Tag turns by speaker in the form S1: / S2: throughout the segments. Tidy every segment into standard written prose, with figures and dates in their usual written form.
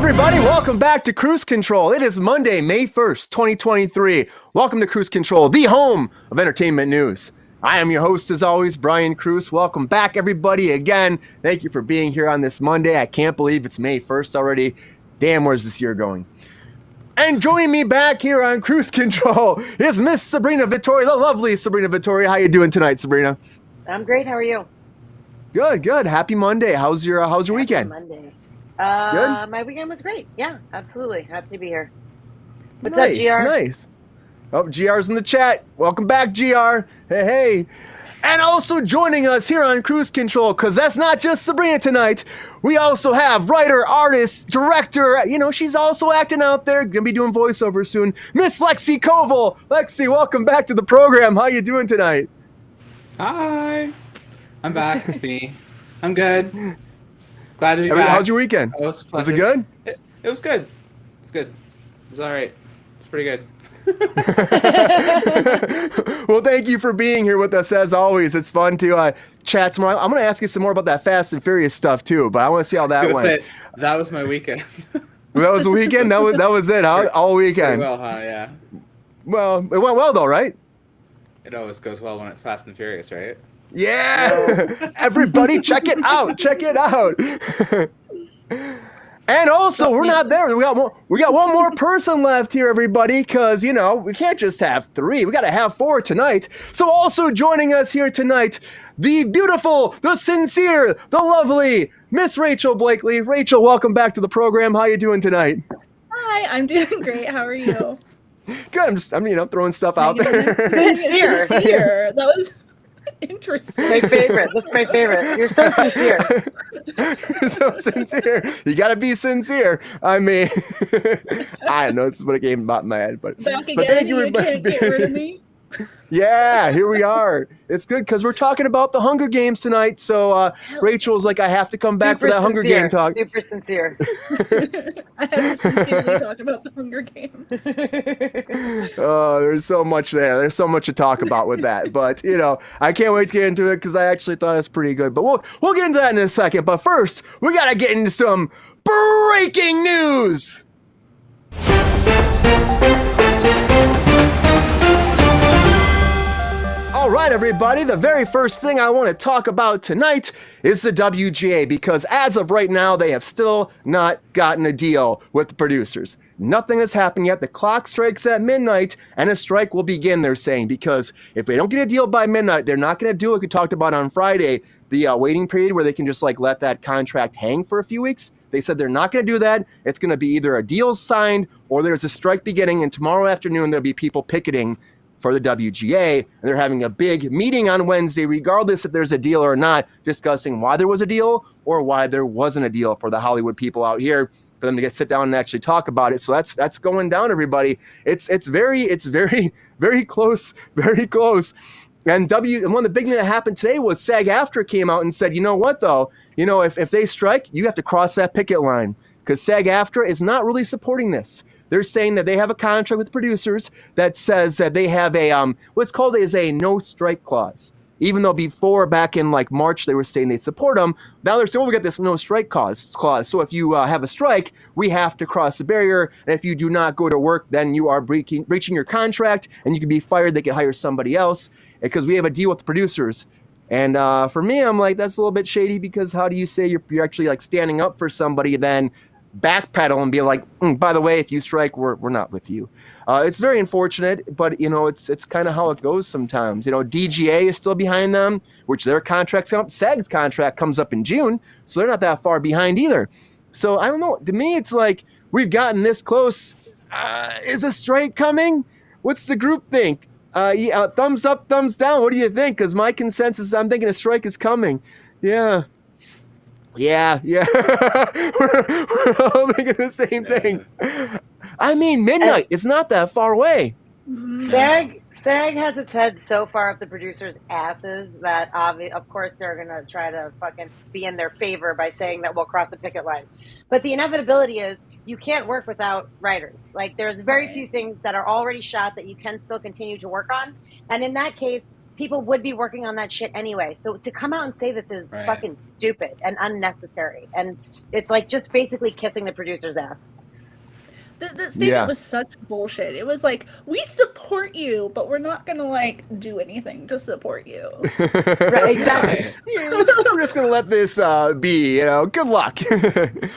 S1: everybody, welcome back to Kruse Control. It is Monday, May 1st, 2023. Welcome to Kruse Control, the home of entertainment news. I am your host, as always, Brian Kruse. Welcome back, everybody, again. Thank you for being here on this Monday. I can't believe it's May 1st already. Damn, where's this year going? And joining me back here on Kruse Control is Miss Sabrina Vittori, the lovely Sabrina Vittori. How you doing tonight, Sabrina?
S2: I'm great. How are you?
S1: Good, good. Happy Monday. How's your weekend?
S2: Monday.
S1: Good?
S2: My weekend was great. Yeah, absolutely. Happy to be here. What's
S1: Nice,
S2: up, GR?
S1: nice. Oh, GR's in the chat. Welcome back, GR. Hey, hey. And also joining us here on Kruse Control, because that's not just Sabrina tonight. We also have writer, artist, director. You know, she's also acting out there. Gonna be doing voiceover soon. Miss Lexi Covill. Lexi, welcome back to the program. How you doing tonight?
S3: Hi. I'm back. It's me. I'm good. Glad to be back.
S1: How's your weekend?
S3: Was
S1: it good?
S3: It was good. It's good. It was all right. It's pretty good.
S1: Well, thank you for being here with us as always. It's fun to chat tomorrow. I'm going to ask you some more about that Fast and Furious stuff too, but I want to see how that went.
S3: That was my weekend.
S1: That was the weekend? That was it, huh? All weekend.
S3: Pretty well, huh? Yeah.
S1: Well, it went well though, right?
S3: It always goes well when it's Fast and Furious, right?
S1: Yeah. Everybody check it out. Check it out. And also, we're not there. We got one more person left here, everybody, because, you know, we can't just have three. We got to have four tonight. So also joining us here tonight, the beautiful, the sincere, the lovely Miss Rachel Blakely. Rachel, welcome back to the program. How you doing tonight?
S4: Hi, I'm doing great. How are you?
S1: Good. I'm throwing stuff out there.
S4: Sincere. That was interesting.
S2: My favorite. That's my favorite. You're so sincere.
S1: So sincere. You got to be sincere. I mean, I don't know. This is what it came about in my head. But
S4: Back again,
S1: thank you.
S4: you can't get rid of me.
S1: Yeah, here we are. It's good because we're talking about the Hunger Games tonight. So Rachel's like, I have to come back for that Hunger Game talk.
S2: Super sincere.
S4: I have to sincerely talk about the Hunger Games.
S1: Oh, there's so much there. There's so much to talk about with that. But, you know, I can't wait to get into it because I actually thought it was pretty good. But we'll get into that in a second. But first, we got to get into some breaking news. All right, everybody, the very first thing I want to talk about tonight is the WGA, because as of right now, they have still not gotten a deal with the producers. Nothing has happened yet. The clock strikes at midnight, and a strike will begin, they're saying, because if they don't get a deal by midnight, they're not going to do what we talked about on Friday, the waiting period where they can just like let that contract hang for a few weeks. They said they're not going to do that. It's going to be either a deal signed or there's a strike beginning, and tomorrow afternoon there'll be people picketing for the WGA, and they're having a big meeting on Wednesday, regardless if there's a deal or not, discussing why there was a deal or why there wasn't a deal for the Hollywood people out here, for them to sit down and actually talk about it. So that's going down, everybody. It's very close, very close. And one of the big things that happened today was SAG-AFTRA came out and said, you know what though, you know, if they strike, you have to cross that picket line, because SAG-AFTRA is not really supporting this. They're saying that they have a contract with producers that says that they have a what's called is a no strike clause. Even though before, back in like March, they were saying they support them. Now they're saying, well, we got this no strike clause. So if you have a strike, we have to cross the barrier. And if you do not go to work, then you are breaching your contract, and you can be fired. They can hire somebody else because we have a deal with the producers. And for me, I'm like, that's a little bit shady, because how do you say you're actually like standing up for somebody, then backpedal and be like, by the way, if you strike, we're not with you. It's very unfortunate, but you know, it's kind of how it goes sometimes. You know, DGA is still behind them, which their contract's up. SAG's contract comes up in June, so they're not that far behind either. So I don't know. To me, it's like we've gotten this close. Is a strike coming? What's the group think? Thumbs up, thumbs down. What do you think? Because my consensus, I'm thinking a strike is coming. Yeah. Yeah. We're all thinking the same thing. I mean, midnight. It's not that far away.
S2: SAG has its head so far up the producers' asses that of course they're going to try to fucking be in their favor by saying that we'll cross the picket line. But the inevitability is you can't work without writers. Like, there's very few things that are already shot that you can still continue to work on. And in that case, people would be working on that shit anyway. So to come out and say this is
S3: Right.
S2: fucking stupid and unnecessary, and it's like just basically kissing the producer's ass.
S4: The statement
S1: Yeah.
S4: was such bullshit. It was like, we support you, but we're not gonna like do anything to support you.
S2: Right, exactly.
S1: Yeah, we're just gonna let this be. Good luck.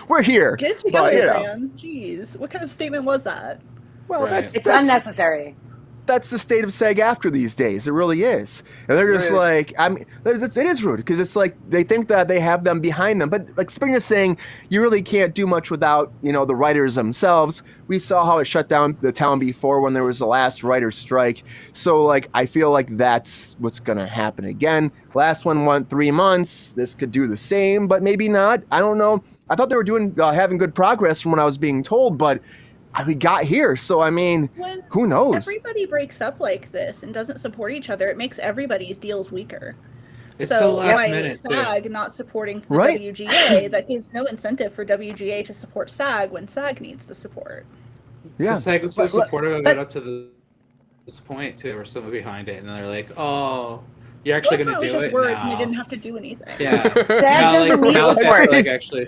S1: We're here.
S4: Get it
S1: But,
S4: together, man. Jeez, what kind of statement was that?
S1: Well,
S3: Right.
S2: It's unnecessary.
S1: that's the state of SAG after these days. It really is. And they're just
S2: Rude.
S1: like, it is rude because it's like they think that they have them behind them. But like Spring is saying, you really can't do much without, the writers themselves. We saw how it shut down the town before when there was the last writer's strike. So like, I feel like that's what's going to happen again. Last one went 3 months. This could do the same, but maybe not. I don't know. I thought they were having good progress from what I was being told, but we got here, so I mean,
S4: When
S1: who knows?
S4: everybody breaks up like this and doesn't support each other, it makes everybody's deals weaker.
S3: It's so last
S4: by
S3: minute too.
S4: SAG not supporting the
S1: Right.
S4: WGA, that gives no incentive for WGA to support SAG when SAG needs the support.
S1: Yeah,
S3: SAG was so
S1: But-
S3: supportive of it up to this point too. We're still behind it, and they're like, "Oh, you're actually
S4: Well,
S3: going to
S4: it's
S3: do
S4: just
S3: it
S4: words,
S3: now."
S4: and they didn't have to do anything.
S3: Yeah.
S2: SAG
S3: Now,
S2: doesn't need
S3: now
S2: support.
S3: it's like actually.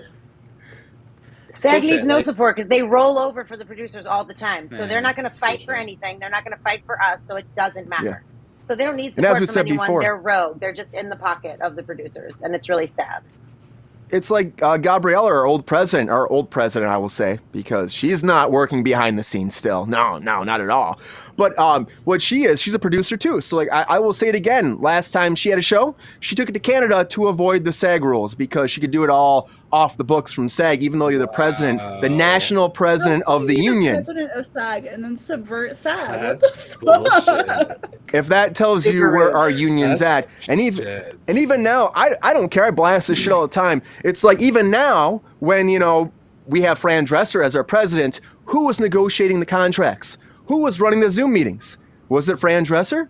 S2: SAG
S3: Bullshit,
S2: needs no
S3: like-
S2: support because they roll over for the producers all the time. So
S3: Yeah,
S2: they're not going to fight for
S3: bullshit.
S2: anything. They're not going to fight for us. So it doesn't matter.
S1: Yeah.
S2: So they don't need
S1: And as
S2: support
S1: we
S2: from
S1: said
S2: anyone.
S1: before-
S2: They're rogue. They're just in the pocket of the producers, and it's really sad.
S1: it's like Gabriella, our old president, I will say, because she's not working behind the scenes still. No, not at all. But what she's a producer too. So like I will say it again. Last time she had a show, she took it to Canada to avoid the SAG rules because she could do it all off the books from SAG, even though you're the president, the
S3: Wow.
S1: national president of the
S4: Be
S1: union.
S4: president of SAG and then subvert SAG.
S3: That's bullshit.
S1: If that tells you
S2: Super
S1: where
S2: rude.
S1: our union's
S3: That's
S1: at, and
S3: Shit.
S1: even now, I don't care. I blast this shit all the time. It's like even now, when we have Fran Dresser as our president, who was negotiating the contracts? Who was running the Zoom meetings? Was it Fran Dresser?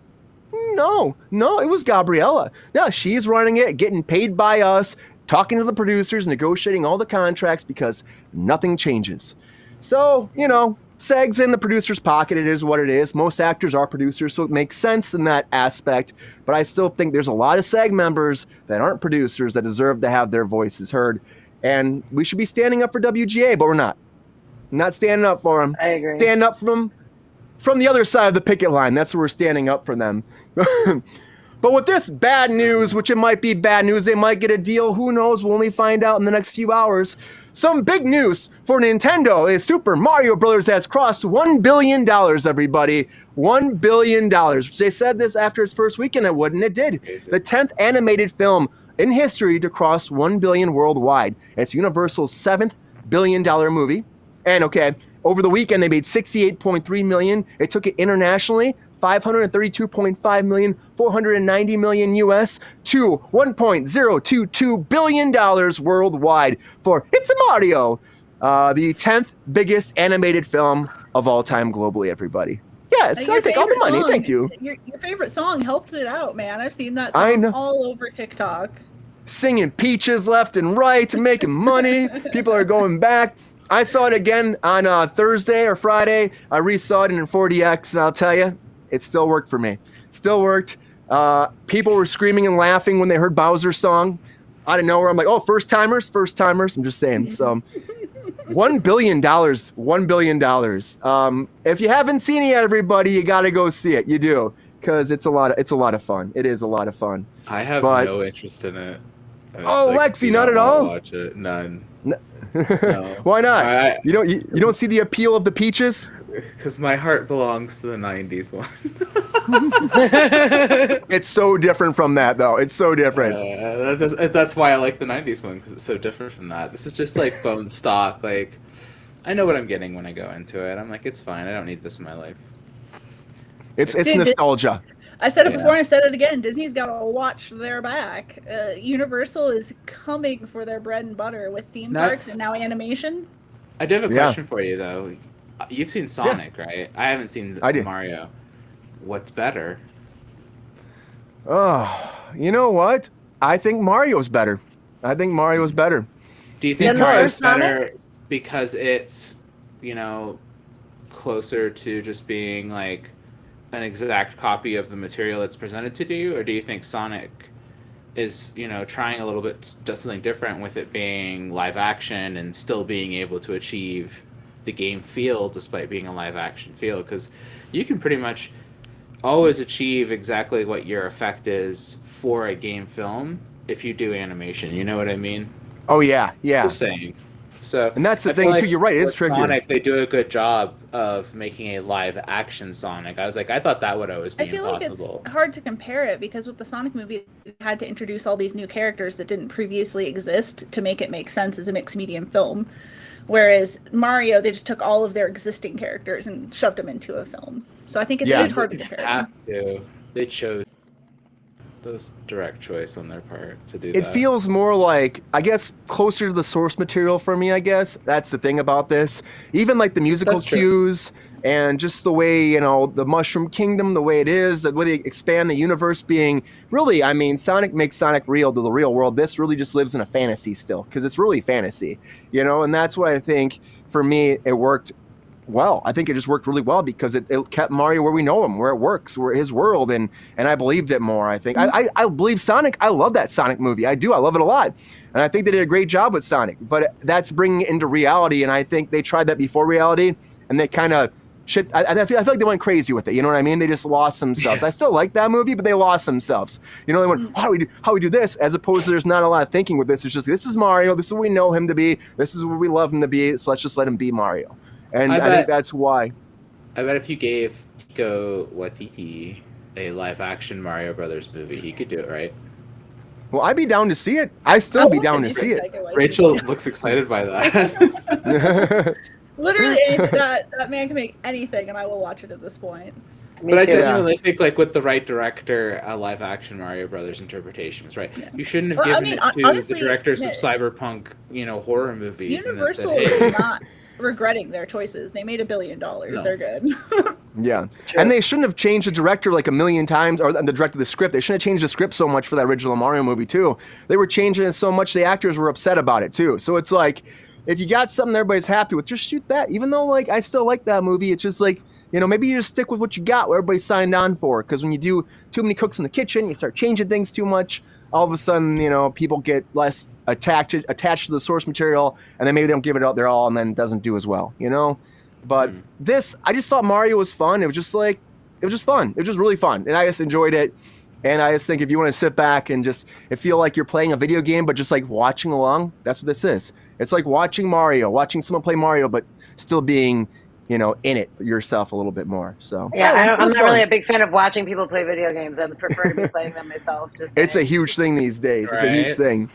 S1: No, it was Gabriella. No, she's running it, getting paid by us, talking to the producers, negotiating all the contracts because nothing changes. So, SAG's in the producer's pocket. It is what it is. Most actors are producers, so it makes sense in that aspect. But I still think there's a lot of SAG members that aren't producers that deserve to have their voices heard. And we should be standing up for WGA, but we're not. Not standing up for them.
S2: I agree.
S1: Standing up from the other side of the picket line. That's where we're standing up for them. But with this bad news, which it might be bad news, they might get a deal. Who knows? We'll only find out in the next few hours. Some big news for Nintendo is Super Mario Bros. Has crossed $1 billion, everybody. $1 billion. They said this after its first weekend it would, and it did. The 10th animated film in history to cross $1 billion worldwide. It's Universal's 7th billion-dollar movie. And okay, over the weekend they made $68.3 million. It took it internationally, $532.5 million, $490 million US to $1.022 billion worldwide for It's a Mario, the 10th biggest animated film of all time globally, everybody. Yes,
S4: Your
S1: I take all the
S4: favorite
S1: money.
S4: song-
S1: Thank you.
S4: Your favorite song helped it out, man. I've seen that
S1: I
S4: song
S1: know.
S4: all over TikTok.
S1: Singing Peaches left and right, making money. People are going back. I saw it again on Thursday or Friday. I resaw it in 40X, and I'll tell you, it still worked for me. It still worked. People were screaming and laughing when they heard Bowser's song. Out of nowhere, I'm like, oh, first timers. I'm just saying. So, $1 billion. $1 billion. If you haven't seen it yet, everybody, you got to go see it. You do, because it's a lot of fun. It is a lot of fun.
S5: I have
S1: But-
S5: no interest in it.
S1: Oh, Lexi,
S5: do
S1: not at
S5: wanna
S1: all?
S5: Watch it. None.
S1: Why not?
S5: I-
S1: You don't see the appeal of the peaches?
S5: Because my heart belongs to the '90s one.
S1: It's so different from that, though. It's so different.
S5: That's why I like the '90s one, because it's so different from that. This is just like bone stock. Like, I know what I'm getting when I go into it. I'm like, it's fine. I don't need this in my life.
S1: It's
S4: Dude,
S1: nostalgia.
S4: I said it
S5: Yeah.
S4: before and I said it again. Disney's got to watch their back. Universal is coming for their bread and butter with theme
S3: Not-
S4: parks and now animation.
S3: I do have a
S1: Yeah.
S3: question for you though. You've seen Sonic, right? I haven't seen
S1: I did.
S3: Mario. What's better?
S1: Oh, you know what? I think Mario's better.
S3: Do you think
S2: Yeah, no,
S3: Mario's
S2: Sonic?
S3: better because it's, closer to just being like
S5: an exact copy of the material that's presented to you, or do you think Sonic is, trying a little bit something different with it being live action and still being able to achieve the game feel despite being a live action feel? Because you can pretty much always achieve exactly what your effect is for a game film if you do animation. You know what I mean?
S1: Oh yeah, yeah.
S5: Just saying. So,
S1: And that's the
S5: I feel
S1: thing
S5: like
S1: too. You're right. It's
S5: with
S1: trickier.
S5: Sonic, they do a good job of making a live action Sonic. I was like, I thought that would always be
S4: I feel
S5: impossible.
S4: like it's hard to compare it because with the Sonic movie, they had to introduce all these new characters that didn't previously exist to make it make sense as a mixed medium film. Whereas Mario, they just took all of their existing characters and shoved them into a film. So I think it's hard to compare.
S5: Have to. They chose those direct choice on their part to do
S1: It
S5: that.
S1: feels more like, I guess, closer to the source material for me, I guess. That's the thing about this. Even like the musical
S5: That's true.
S1: cues and just the way, the Mushroom Kingdom, the way it is, the way they expand the universe being really, I mean, Sonic makes Sonic real to the real world. This really just lives in a fantasy still, because it's really fantasy, and that's why I think, for me, it worked well. I think it just worked really well because it kept Mario where we know him, where it works, where his world, and I believed it more. I think I believe Sonic. I love that Sonic movie. I do. I love it a lot, and I think they did a great job with Sonic. But that's bringing it into reality, and I think they tried that before reality, and they kind of shit. I feel like they went crazy with it. You know what I mean? They just lost themselves. I still like that movie, but they lost themselves. They went, how we do this, as opposed to there's not a lot of thinking with this. It's just, this is Mario. This is what we know him to be. This is what we love him to be. So let's just let him be Mario. And I think that's why.
S5: I bet if you gave Taika Waititi a live-action Mario Brothers movie, he could do it, right?
S1: Well, I'd be down to see it. I'd still be down to see it.
S5: Rachel looks excited by that.
S4: Literally, that man can make anything, and I will watch it at this point.
S5: But I genuinely think, like, with the right director, a live-action Mario Brothers interpretation was right.
S4: Yeah.
S5: You shouldn't have given it to
S4: honestly,
S5: the directors of cyberpunk, horror movies.
S4: Universal
S5: and then said, hey,
S4: is not regretting their choices. They made $1 billion.
S5: No.
S4: They're good.
S1: Yeah. And they shouldn't have changed the director like a million times, or the director of the script. They shouldn't have changed the script so much for that original Mario movie, too. They were changing it so much the actors were upset about it, too. So it's like, if you got something everybody's happy with, just shoot that. Even though, like, I still like that movie, it's just like, maybe you just stick with what you got, what everybody signed on for. Because when you do too many cooks in the kitchen, you start changing things too much, all of a sudden, people get less attached to the source material, and then maybe they don't give it out their all, and then it doesn't do as well, But this, I just thought Mario was fun. It was just fun. It was just really fun, and I just enjoyed it. And I just think if you want to sit back and just feel like you're playing a video game, but just like watching along, that's what this is. It's like watching Mario, watching someone play Mario, but still being, in it yourself a little bit more. So
S2: yeah, I'm not really a big fan of watching people play video games. I prefer to be playing them myself.
S1: It's a huge thing these days.
S5: Right.
S1: It's a huge thing.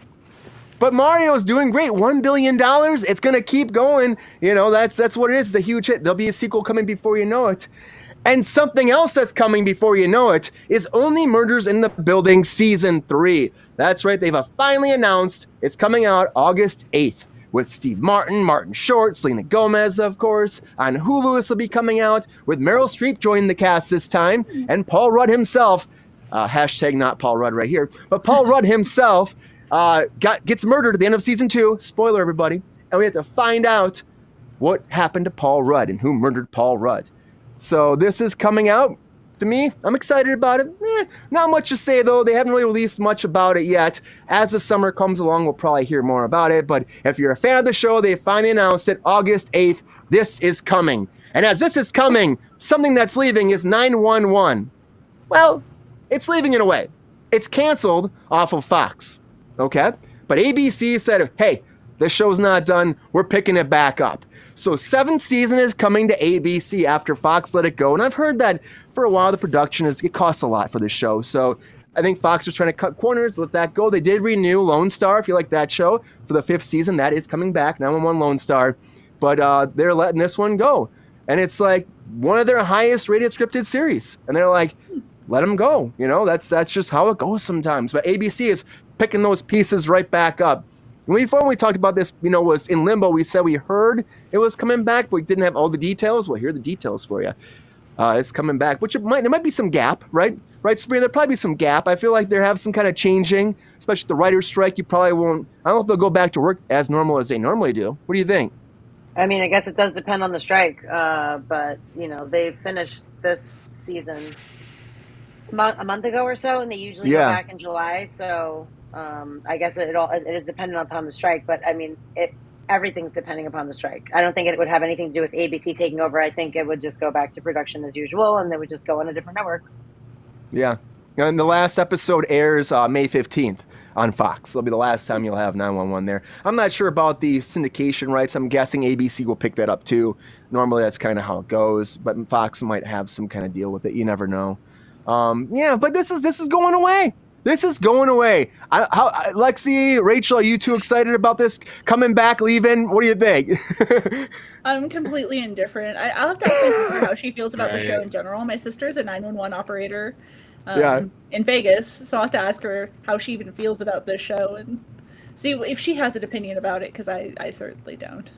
S1: But Mario's doing great. $1 billion. It's gonna keep going. That's what it is. It's a huge hit. There'll be a sequel coming before you know it. And something else that's coming before you know it is Only Murders in the Building Season 3. That's right. They've finally announced it's coming out August 8th. With Steve Martin, Martin Short, Selena Gomez, of course. On Hulu, this will be coming out with Meryl Streep joining the cast this time, and Paul Rudd himself, hashtag not Paul Rudd right here, but Paul Rudd himself gets murdered at the end of season 2. Spoiler, everybody. And we have to find out what happened to Paul Rudd and who murdered Paul Rudd. So this is coming out. To me, I'm excited about it. Not much to say, though. They haven't really released much about it yet. As the summer comes along, we'll probably hear more about it. But if you're a fan of the show, they finally announced it August 8th. This is coming. And as this is coming, something that's leaving is 911. Well, it's leaving in a way. It's canceled off of Fox. Okay? But ABC said, hey, this show's not done. We're picking it back up. So 7th season is coming to ABC after Fox let it go. And I've heard that for a while the production it costs a lot for this show. So I think Fox is trying to cut corners, let that go. They did renew Lone Star, if you like that show, for the 5th season. That is coming back, 911 Lone Star. But they're letting this one go. And it's like one of their highest rated scripted series. And they're like, let them go. That's just how it goes sometimes. But ABC is picking those pieces right back up. Before we talked about this, was in limbo. We said we heard it was coming back, but we didn't have all the details. Well, here are the details for you. It's coming back, which there might be some gap, right? Right, Sabrina? There'll probably be some gap. I feel like they have some kind of changing, especially the writer's strike. You probably won't. I don't know if they'll go back to work as normal as they normally do. What do you think?
S2: I mean, I guess it does depend on the strike, but they finished this season a month ago or so, and they usually go back in July. So I guess it is dependent upon the strike. But I mean, everything's depending upon the strike. I don't think it would have anything to do with ABC taking over. I think it would just go back to production as usual, and they would just go on a different network.
S1: Yeah, and the last episode airs May 15th. On Fox. It'll be the last time you'll have 911 there. I'm not sure about the syndication rights. I'm guessing ABC will pick that up too. Normally that's kind of how it goes, but Fox might have some kind of deal with it. You never know. But this is going away. This is going away. Lexi, Rachel, are you too excited about this coming back, leaving? What do you think?
S4: I'm completely indifferent. I'll have to ask my sister how she feels about the show in general. My sister's a 911 operator. In Vegas, so I'll have to ask her how she even feels about this show and see if she has an opinion about it, because I certainly don't.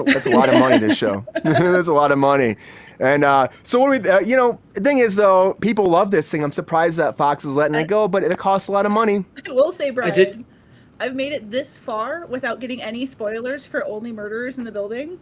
S1: That's a lot of money, this show. That's a lot of money. And so what do we, the thing is, though, people love this thing. I'm surprised that Fox is letting it go, but it costs a lot of money.
S4: I will say, Brian, I've made it this far without getting any spoilers for Only Murderers in the Building.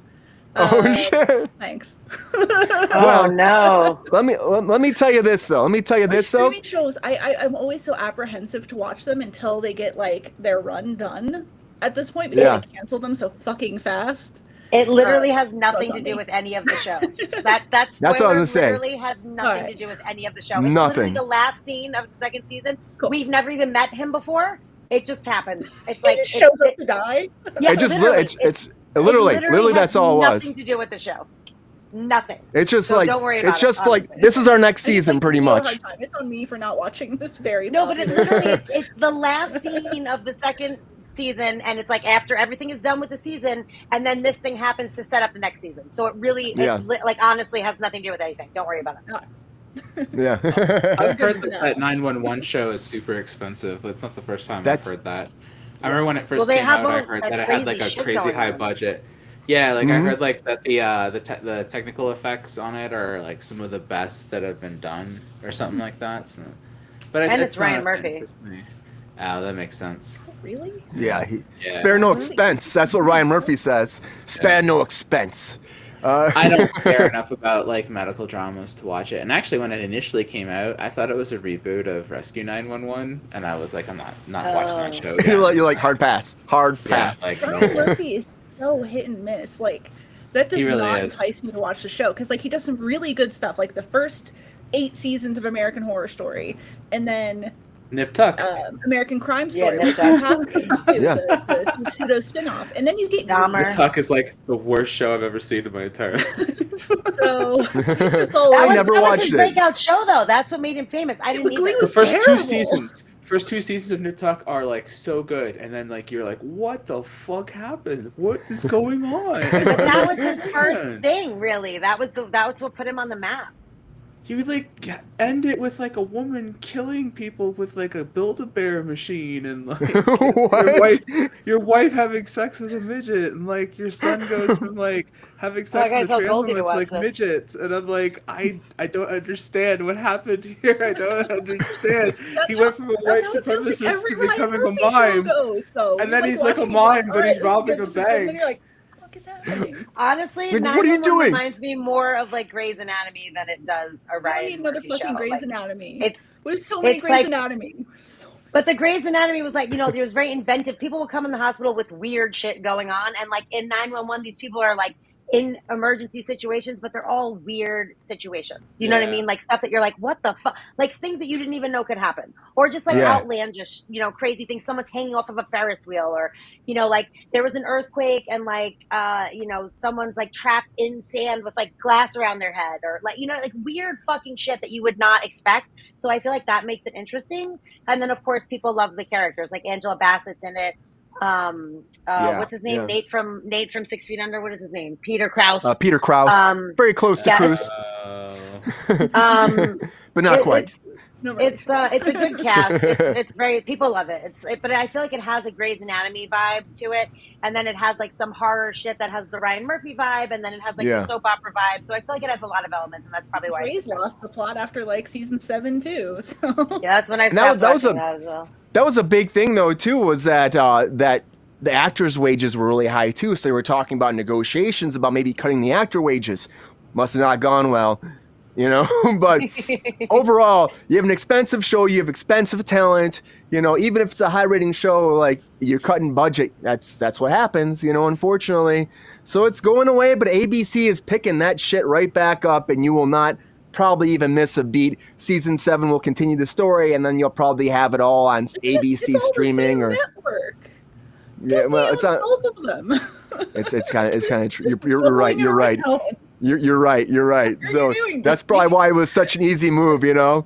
S1: Oh shit!
S4: Thanks.
S2: Oh no!
S1: Let me tell you this though.
S4: Streaming shows, I'm always so apprehensive to watch them until they get like their run done. At this point, because they cancel them so fucking fast.
S2: It literally has nothing to do with any of the show. That's what I was gonna say. Literally has nothing to do with any of the show. It's literally the last scene of the second season. Cool. We've never even met him before. It just happens. It's like
S4: just shows up to die.
S2: Yeah,
S1: it's literally that's all it was.
S2: Nothing to do with the show. Nothing.
S1: It's just don't worry about it. It's just
S2: honestly.
S1: like this is our next season, pretty much.
S4: It's on me for not watching this very.
S2: No, but it literally it's the last scene of the second season, and it's like after everything is done with the season, and then this thing happens to set up the next season. So it really, honestly, has nothing to do with anything. Don't worry about it.
S1: Yeah.
S5: I've heard that 911 show is super expensive. It's not the first time I've heard that. I remember when it first came out, I heard that it had like a crazy high budget. Yeah, like I heard like that the technical effects on it are like some of the best that have been done or something like that. So, but
S2: it's Ryan Murphy.
S5: Oh, that makes sense.
S4: Really?
S1: Yeah, spare no expense. That's what Ryan Murphy says. Spare no expense.
S5: I don't care enough about like medical dramas to watch it. And actually, when it initially came out, I thought it was a reboot of Rescue 911, and I was like, I'm not watching that show.
S1: You're like hard pass.
S5: Yeah, like,
S4: Ryan Murphy is so hit and miss. Like that does not entice me to watch the show, because like he does some really good stuff, like the first 8 seasons of American Horror Story, and then
S5: Nip Tuck,
S4: American Crime Story, which you have to do, the pseudo spin-off, and then you get
S2: Dahmer.
S5: Nip Tuck is like the worst show I've ever seen in my entire life.
S4: So it's just all
S1: I never watched it.
S2: That was his breakout show, though. That's what made him famous. I didn't either.
S5: The first 2 seasons. First 2 seasons of Nip Tuck are like so good, and then like you're like, what the fuck happened? What is going on?
S2: But that was his first thing, really. That was what put him on the map.
S5: You like end it with like a woman killing people with like a Build-A-Bear machine, and like your wife having sex with a midget, and like your son goes from like having sex with trans women to like midgets, and I'm like, I don't understand what happened here. I don't understand. He went from a white supremacist to becoming a mime, and then he's like a mime, but he's robbing a bank.
S4: Is happening?
S2: Honestly,
S1: like, what are you doing?
S2: Reminds me more of like Grey's Anatomy than it does a Ryan.
S4: I need another
S2: Murphy
S4: fucking
S2: show.
S4: Grey's
S2: like,
S4: Anatomy. There's so many Grey's Anatomy.
S2: But the Grey's Anatomy was like, it was very inventive. People would come in the hospital with weird shit going on, and like in 911, these people are like in emergency situations, but they're all weird situations. You know what I mean? Like stuff that you're like, what the fuck? Like things that you didn't even know could happen, or just like outlandish, crazy things. Someone's hanging off of a Ferris wheel, or like there was an earthquake and like someone's like trapped in sand with like glass around their head, or like like weird fucking shit that you would not expect. So I feel like that makes it interesting. And then of course people love the characters, like Angela Bassett's in it. What's his name? Nate from 6 Feet Under. What is his name? Peter Krause.
S1: Peter Krause. Very close to Kruse. But not quite.
S2: It's a good cast. It's very, people love it. But I feel like it has a Grey's Anatomy vibe to it, and then it has like some horror shit that has the Ryan Murphy vibe, and then it has like the soap opera vibe. So I feel like it has a lot of elements, and that's probably why
S4: Grey's lost the plot after like season 7 too. So
S2: yeah, that's when I stopped watching that as well.
S1: That was a big thing though too, was that the actors' wages were really high too. So they were talking about negotiations about maybe cutting the actor wages. Must have not gone well, you know. But overall, you have an expensive show, you have expensive talent, you know. Even if it's a high-rating show, like you're cutting budget, that's what happens, you know. Unfortunately, so it's going away. But ABC is picking that shit right back up, and you will not probably even miss a beat. Season 7 will continue the story, and then you'll probably have it all on ABC
S4: it's all
S1: streaming
S4: the same
S1: or
S4: network.
S1: yeah.
S4: Disney
S1: Well, it's
S4: owns
S1: not.
S4: both of them.
S1: It's kind of true.
S4: Just
S1: You're right.
S4: throwing it
S1: You're right.
S4: around.
S1: You're right. You're right.
S4: What are
S1: So
S4: you doing,
S1: that's
S4: Disney?
S1: probably why it was such an easy move, you know.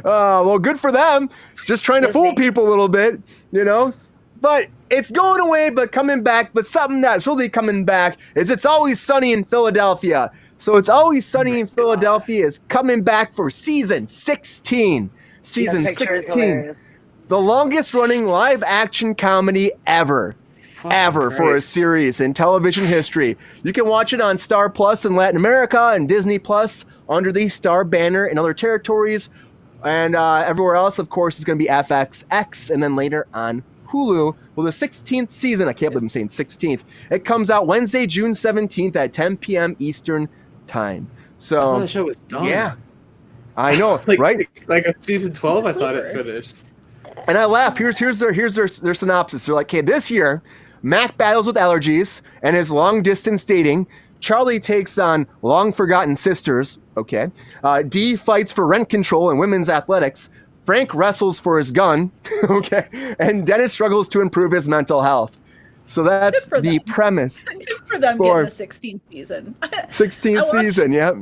S1: Well, good for them. Just trying to fool
S2: Disney.
S1: people a little bit, you know. But it's going away, but coming back. But something that's really coming back is It's Always Sunny in Philadelphia. So It's Always Sunny in Philadelphia is coming back for season 16. Season
S2: That picture is
S1: 16.
S2: hilarious.
S1: The longest running live action comedy ever for a
S5: great.
S1: series in television history. You can watch it on Star Plus in Latin America and Disney Plus under the Star banner in other territories. And everywhere else, of course, is going to be FXX and then later on Hulu. Well, the 16th season, I can't believe I'm saying 16th, it comes out Wednesday, June 17th at 10 p.m. Eastern Time.
S5: I
S1: So,
S5: thought the show was done.
S1: yeah, I know,
S5: like,
S1: right?
S5: Like season 12, I thought it
S4: Sleeper.
S5: finished.
S1: And I laugh. Here's their synopsis. They're like, okay, this year, Mac battles with allergies and his long distance dating. Charlie takes on long forgotten sisters. Okay. Dee fights for rent control and women's athletics. Frank wrestles for his gun. Okay. And Dennis struggles to improve his mental health. So that's
S4: Good for
S1: the
S4: them.
S1: premise.
S4: Good for them
S1: For-
S4: getting a 16th season.
S1: 16th
S4: I watched-
S1: season. Yeah.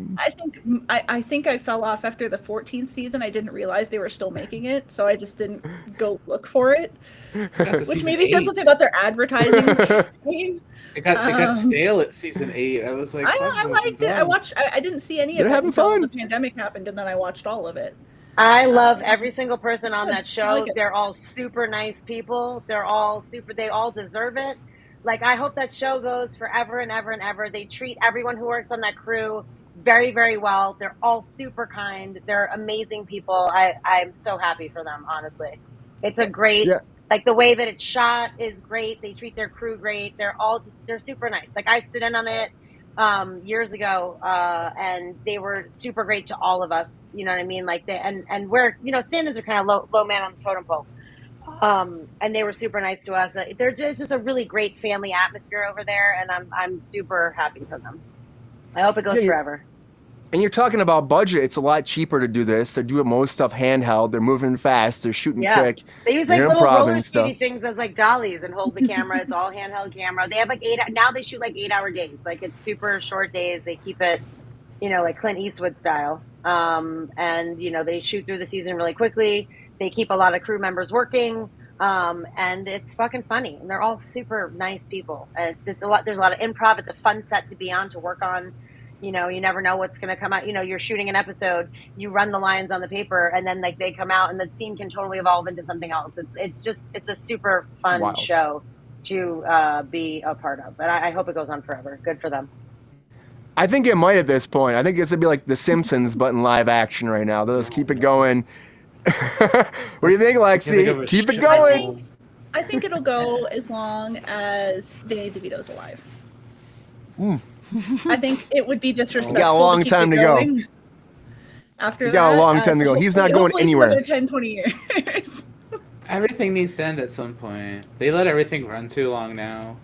S4: I think I fell off after the 14th season. I didn't realize they were still making it, so I just didn't go look for it. Which maybe says something about their advertising campaign.
S5: It got
S4: Um,
S5: stale at season 8. I was like,
S4: I
S5: fuck,
S4: liked it. I
S5: done.
S4: watched. I didn't see any
S1: They're
S4: of it
S1: having
S4: until
S1: fun.
S4: the pandemic happened, and then I watched all of it.
S2: I love every single person on that
S4: I
S2: show.
S4: like it.
S2: They're all super nice people. They're all super, they all deserve it. Like, I hope that show goes forever and ever and ever. They treat everyone who works on that crew very, very well. They're all super kind. They're amazing people. I'm so happy for them, honestly. It's a great,
S1: Yeah.
S2: like, the way that it's shot is great. They treat their crew great. They're super nice. Like, I stood in on it years ago, and they were super great to all of us. You know what I mean? Like, and we're, you know, stand-ins are kind of low man on the totem pole. And they were super nice to us. It's just a really great family atmosphere over there, and I'm super happy for them. I hope it goes
S1: Yeah, you-
S2: forever.
S1: And you're talking about budget. It's a lot cheaper to do this. They're doing most stuff handheld. They're moving fast. They're shooting
S2: Yeah.
S1: quick.
S2: They use like
S1: They're
S2: little
S1: improv
S2: roller
S1: and stuff.
S2: skatey things as like dollies and hold the camera. It's all handheld camera. They have like now they shoot like 8-hour days. Like, it's super short days. They keep it, you know, like Clint Eastwood style. And you know, they shoot through the season really quickly. They keep a lot of crew members working. And it's fucking funny. And they're all super nice people. There's a lot of improv. It's a fun set to be on, to work on. You know, you never know what's going to come out. You know, you're shooting an episode, you run the lines on the paper, and then like they come out, and the scene can totally evolve into something else. It's a super fun
S1: Wild.
S2: show to be a part of, and I hope it goes on forever. Good for them.
S1: I think it might at this point. I think it's gonna be like The Simpsons, but in live action right now. They'll just keep it going. What do you think,
S5: Can't think of
S1: Lexi?
S5: a
S1: Keep it
S5: show.
S1: going.
S4: I think it'll go as long as Danny DeVito's alive. I think it would be disrespectful.
S1: You got a long
S4: to keep
S1: time
S4: it
S1: to go.
S4: going After
S1: You got a
S4: that,
S1: long time to go. He's not going
S4: hopefully
S1: anywhere.
S4: Another 10, 20 years.
S5: Everything needs to end at some point. They let everything run too long now.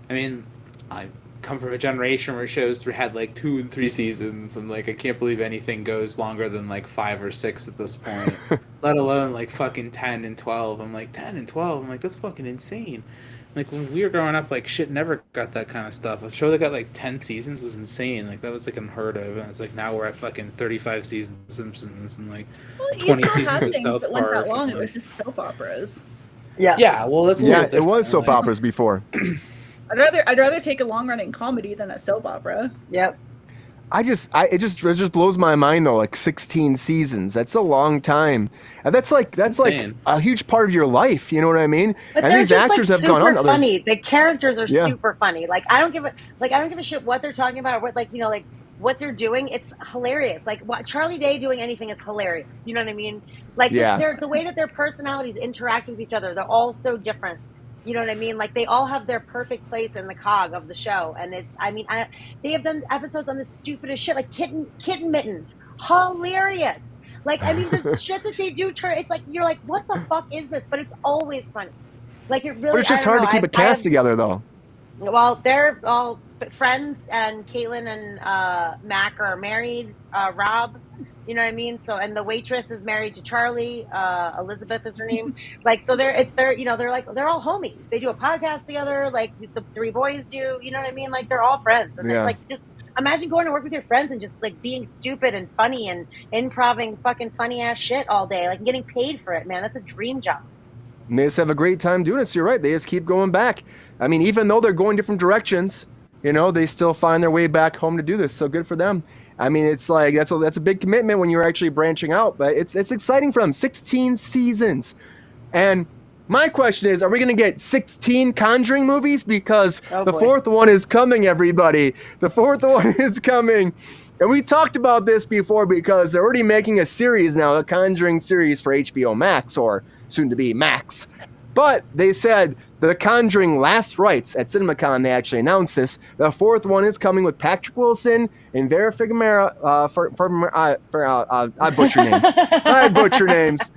S5: I mean, I come from a generation where shows had like 2 and 3 seasons, and like I can't believe anything goes longer than like 5 or 6 at this point. Let alone like fucking 10 and 12. I'm like 10 and 12. I'm like, that's fucking insane. Like, when we were growing up, like, shit never got that kind of stuff. A show that got like 10 seasons was insane. Like, that was like unheard of. And it's like now we're at fucking 35 seasons of Simpsons and like
S4: Well, you
S5: 20
S4: still had
S5: seasons of
S4: things
S5: South
S4: that went
S5: Park.
S4: that long.
S5: and,
S4: It
S5: like-
S4: was just soap operas.
S5: yeah, well, that's a
S1: Yeah,
S5: little
S1: it
S5: different.
S1: was soap
S5: like-
S1: operas before.
S4: I'd rather take a long running comedy than a soap opera.
S2: Yep.
S1: It just blows my mind though. Like 16 seasons. That's a long time. And that's like
S5: insane.
S1: a huge part of your life. You know what I mean?
S2: But
S1: And
S2: they're
S1: these
S2: just
S1: actors
S2: like
S1: have gone on
S2: super
S1: other.
S2: funny. The characters are
S1: Yeah.
S2: super funny. Like, I don't give a shit what they're talking about or what, like, you know, like what they're doing. It's hilarious. Like, what Charlie Day doing anything is hilarious. You know what I mean? Like,
S1: Yeah.
S2: the way that their personalities interact with each other, they're all so different. You know what I mean? Like they all have their perfect place in the cog of the show, and it's. I mean, they have done episodes on the stupidest shit, like kitten mittens, hilarious. Like I mean, the shit that they do turn. It's like you're like, what the fuck is this? But it's always funny. Like it really.
S1: But it's just
S2: I don't
S1: hard
S2: know.
S1: to keep a cast together, though.
S2: Well, they're all friends, and Caitlin and Mac are married. Rob, you know what I mean. So, and the waitress is married to Charlie. Elizabeth is her name. Like, so they're you know they're all homies. They do a podcast together. Like the three boys do. You know what I mean? Like they're all friends. And
S1: Yeah.
S2: like just imagine going to work with your friends and just like being stupid and funny and improving fucking funny ass shit all day. Like getting paid for it, man. That's a dream job.
S1: And they just have a great time doing it. So you're right. They just keep going back. I mean, even though they're going different directions, you know, they still find their way back home to do this. So good for them. I mean, it's like that's a big commitment when you're actually branching out, but it's exciting for them. 16 seasons. And my question is, are we going to get 16 Conjuring movies? Because the fourth one is coming, everybody. The fourth one is coming. And we talked about this before because they're already making a series now, a Conjuring series for HBO Max, or soon to be Max. But they said The Conjuring Last Rites at CinemaCon, they actually announced this. The fourth one is coming with Patrick Wilson and Vera Farmiga. I butcher names. I butcher names.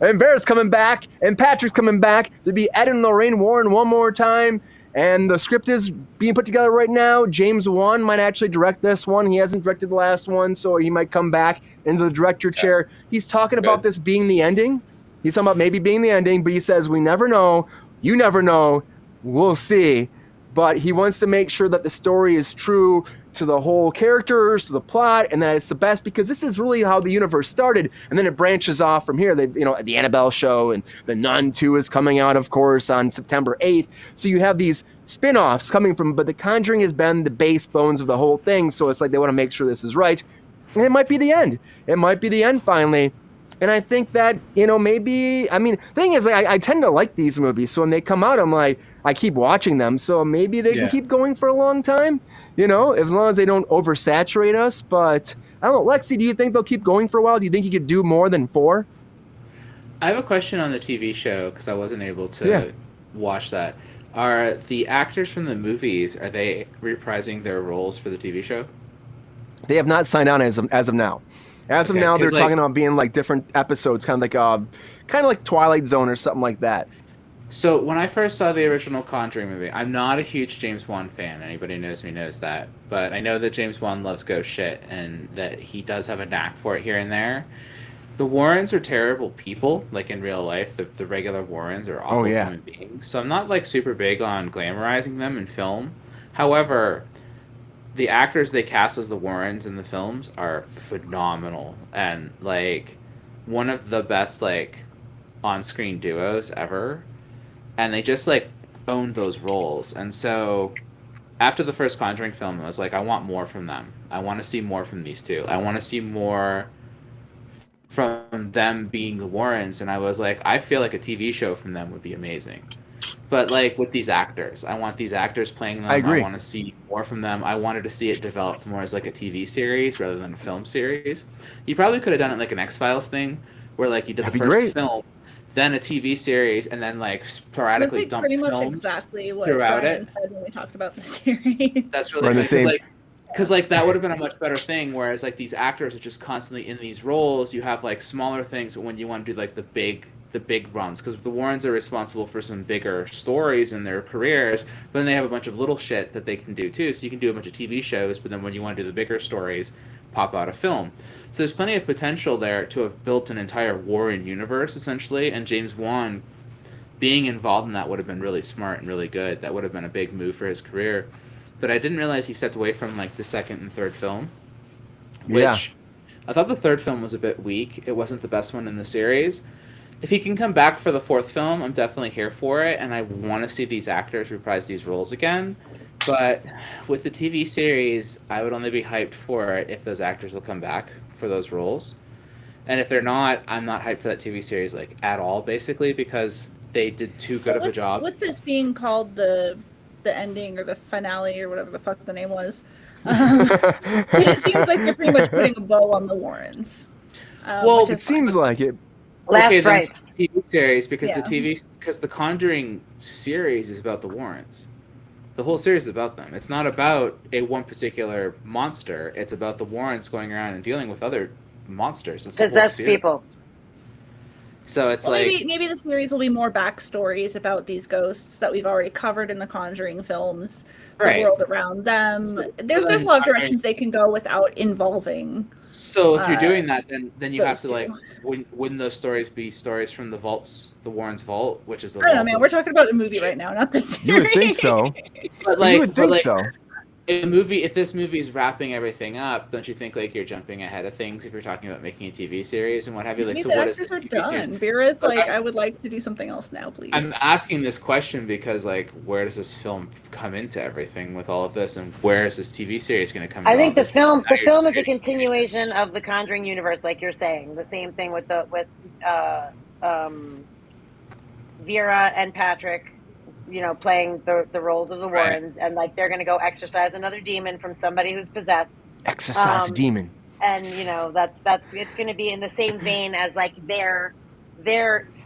S1: And Vera's coming back, and Patrick's coming back to be Ed and Lorraine Warren one more time. And the script is being put together right now. James Wan might actually direct this one. He hasn't directed the last one, so he might come back into the director chair. He's talking about this being the ending. He's talking about maybe being the ending, but he says, we never know. You never know. We'll see. But he wants to make sure that the story is true to the whole characters, to the plot, and that it's the best, because this is really how the universe started, and then it branches off from here. They, you know, the Annabelle show, and The Nun 2 is coming out, of course, on September 8th. So you have these spin-offs coming from, but The Conjuring has been the base bones of the whole thing, so it's like they want to make sure this is right. And it might be the end. It might be the end finally. And I think that, you know, maybe, I mean, the thing is, I tend to like these movies, so when they come out, I'm like, I keep watching them, so maybe they can keep going for a long time, you know, as long as they don't oversaturate us. But I don't know, Lexi, do you think they'll keep going for a while? Do you think you could do more than 4?
S5: I have a question on the TV show, because I wasn't able to watch that. Are the actors from the movies, are they reprising their roles for the TV show?
S1: They have not signed on as of now. As of now, they're talking about being like different episodes, kind of like Twilight Zone or something like that.
S5: So when I first saw the original Conjuring movie, I'm not a huge James Wan fan. Anybody knows me knows that. But I know that James Wan loves ghost shit, and that he does have a knack for it here and there. The Warrens are terrible people, like in real life. The regular Warrens are awful human beings. So I'm not like super big on glamorizing them in film. However, the actors they cast as the Warrens in the films are phenomenal, and like one of the best like on-screen duos ever, and they just like owned those roles. And so after the first Conjuring film, I was like, I want more from them. I want to see more from these two. I want to see more from them being the Warrens. And I was like, I feel like a TV show from them would be amazing. But like with these actors, I want these actors playing them. I agree. I want to see more from them. I wanted to see it developed more as like a TV series rather than a film series. You probably could have done it like an X-Files thing, where like you did the first film, then a TV series, and then like sporadically dumped films
S4: exactly what
S5: throughout
S4: Brian
S5: it.
S4: said when we talked about the series.
S5: That's really good, because like that would have been a much better thing. Whereas like these actors are just constantly in these roles. You have like smaller things, but when you want to do like the big runs, because the Warrens are responsible for some bigger stories in their careers, but then they have a bunch of little shit that they can do too. So you can do a bunch of TV shows, but then when you want to do the bigger stories, pop out a film. So there's plenty of potential there to have built an entire Warren universe essentially, and James Wan being involved in that would have been really smart and really good. That would have been a big move for his career. But I didn't realize he stepped away from like the second and third film, which I thought the third film was a bit weak. It wasn't the best one in the series. If he can come back for the fourth film, I'm definitely here for it, and I want to see these actors reprise these roles again. But with the TV series, I would only be hyped for it if those actors will come back for those roles. And if they're not, I'm not hyped for that TV series like at all, basically, because they did too good of a job.
S4: With this being called the ending or the finale or whatever the fuck the name was, it seems like they're pretty much putting a bow on the Warrens.
S1: Well, it seems like it.
S2: Last
S5: then
S2: rites.
S5: TV series because
S4: Yeah.
S5: the Conjuring series is about the Warrens. The whole series is about them. It's not about one particular monster. It's about the Warrens going around and dealing with other monsters. It's the whole
S2: Possessed
S5: series.
S2: people.
S5: So it's
S4: Well,
S5: like
S4: maybe the series will be more backstories about these ghosts that we've already covered in the Conjuring films,
S5: Right.
S4: the world around them.
S5: So
S4: There's
S5: then,
S4: a lot of
S5: I mean-
S4: directions they can go without involving.
S5: So if you're doing that, then you have
S4: those
S5: to like
S4: two.
S5: wouldn't those stories be stories from the vaults, the Warrens vault, which is the
S4: I don't know,
S5: vault
S4: man.
S5: of-
S4: We're talking about a movie right now, not the series.
S1: You would think so.
S5: But
S1: You would think so.
S5: if this movie is wrapping everything up, don't you think like you're jumping ahead of things if you're talking about making a TV series and what have you? Like,
S4: Maybe
S5: so
S4: the
S5: what is
S4: actors
S5: this
S4: are
S5: TV series?
S4: done. Vera's
S5: But
S4: like, I would like to do something else now, please.
S5: I'm asking this question because like, where does this film come into everything with all of this, and where is this TV series going to come?
S2: I
S5: into
S2: think
S5: all
S2: the
S5: this?
S2: film
S5: Now
S2: the
S5: you're
S2: film is a
S5: creating-
S2: continuation of the Conjuring universe, like you're saying. The same thing with Vera and Patrick, playing the roles of the
S5: Right.
S2: Warrens, and like they're gonna go exorcise another demon from somebody who's possessed.
S1: Exercise a demon.
S2: And that's it's gonna be in the same vein as like their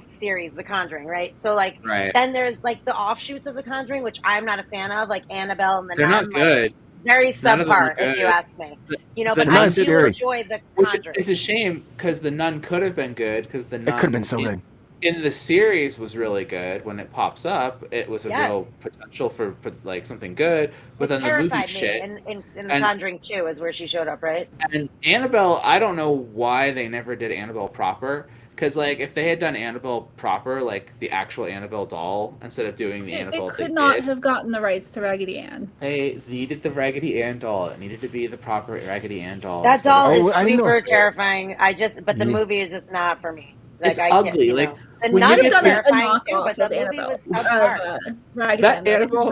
S2: series, The Conjuring, right? So like
S5: Right.
S2: then there's like the offshoots of The Conjuring, which I'm not a fan of, like Annabelle and the
S5: They're
S2: Nun,
S5: not
S2: like,
S5: good.
S2: very
S5: None of them are
S2: subpar, if you
S5: good.
S2: ask me.
S5: The
S2: But
S1: Nun
S2: I
S1: is
S2: do
S1: scary.
S2: enjoy The
S5: Which
S2: Conjuring.
S5: is a shame because the Nun could have been good because the
S1: It
S5: Nun
S1: could have been so good.
S5: in the series was really good. When it pops up, it was a
S2: Yes.
S5: real potential for like something good. But
S2: It
S5: then the movie
S2: terrified me
S5: shit.
S2: in The
S5: And-
S2: Conjuring 2 is where she showed up, right?
S5: And Annabelle, I don't know why they never did Annabelle proper. Because like if they had done Annabelle proper, like the actual Annabelle doll, instead of doing the
S4: They
S5: Annabelle
S4: could
S5: they
S4: not
S5: did,
S4: have gotten the rights to Raggedy Ann.
S5: they needed the Raggedy Ann doll. It needed to be the proper Raggedy Ann doll.
S2: That
S5: instead
S2: doll
S5: of-
S2: is
S1: I know.
S2: super terrifying. But the
S1: Yeah.
S2: movie is just not for me. Like,
S5: It's
S2: I can't,
S5: ugly,
S2: you
S5: like,
S2: know. The
S5: when you
S2: Nun
S5: get
S2: is
S5: to-
S2: terrifying too,
S4: knockoff
S2: but the
S4: of
S2: movie
S4: Annabelle.
S2: was subpar.
S4: Raggedy
S5: That
S4: Ann.
S5: Annabelle,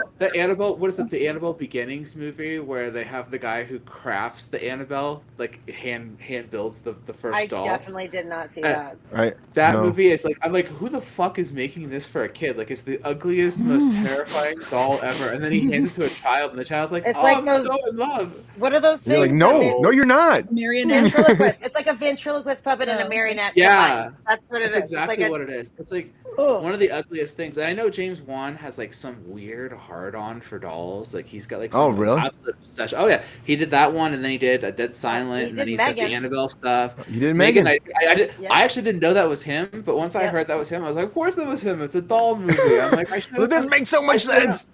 S5: what is it? The Annabelle Beginnings movie where they have the guy who crafts the Annabelle, like hand builds the first
S2: I
S5: doll.
S2: definitely did not see
S5: Uh,
S2: that.
S1: Right.
S5: That
S1: No.
S5: movie is like, I'm like, who the fuck is making this for a kid? Like, it's the ugliest, most terrifying doll ever. And then he hands it to a child, and the child's like,
S2: It's
S5: oh,
S2: like
S5: I'm
S2: those-
S5: so in love.
S2: What are those things?
S1: You're like,
S2: that
S1: no, you're not.
S4: Marionette.
S2: ventriloquist. It's like a ventriloquist puppet and
S4: Oh,
S2: a
S4: okay.
S2: marionette.
S5: Yeah.
S2: combined. That's what it
S5: That's
S2: is.
S5: exactly
S2: it's like
S5: what it is. It's like
S2: Ugh.
S5: one of the ugliest things. And I know James Wan has like some weird hard-on for dolls. Like he's got like some
S1: Oh, really?
S5: absolute obsession. Oh yeah, he did that one, and then he did a Dead Silent,
S2: He
S5: and then
S2: did
S5: he's got the
S2: Megan.
S5: Annabelle stuff.
S1: You did
S5: Megan,
S1: Megan.
S2: Yeah.
S5: I actually didn't know that was him, but once I
S2: Yeah.
S5: heard that was him, I was like, of course that was him. It's a doll movie. I'm like, I should.
S1: Well, this makes so much sense.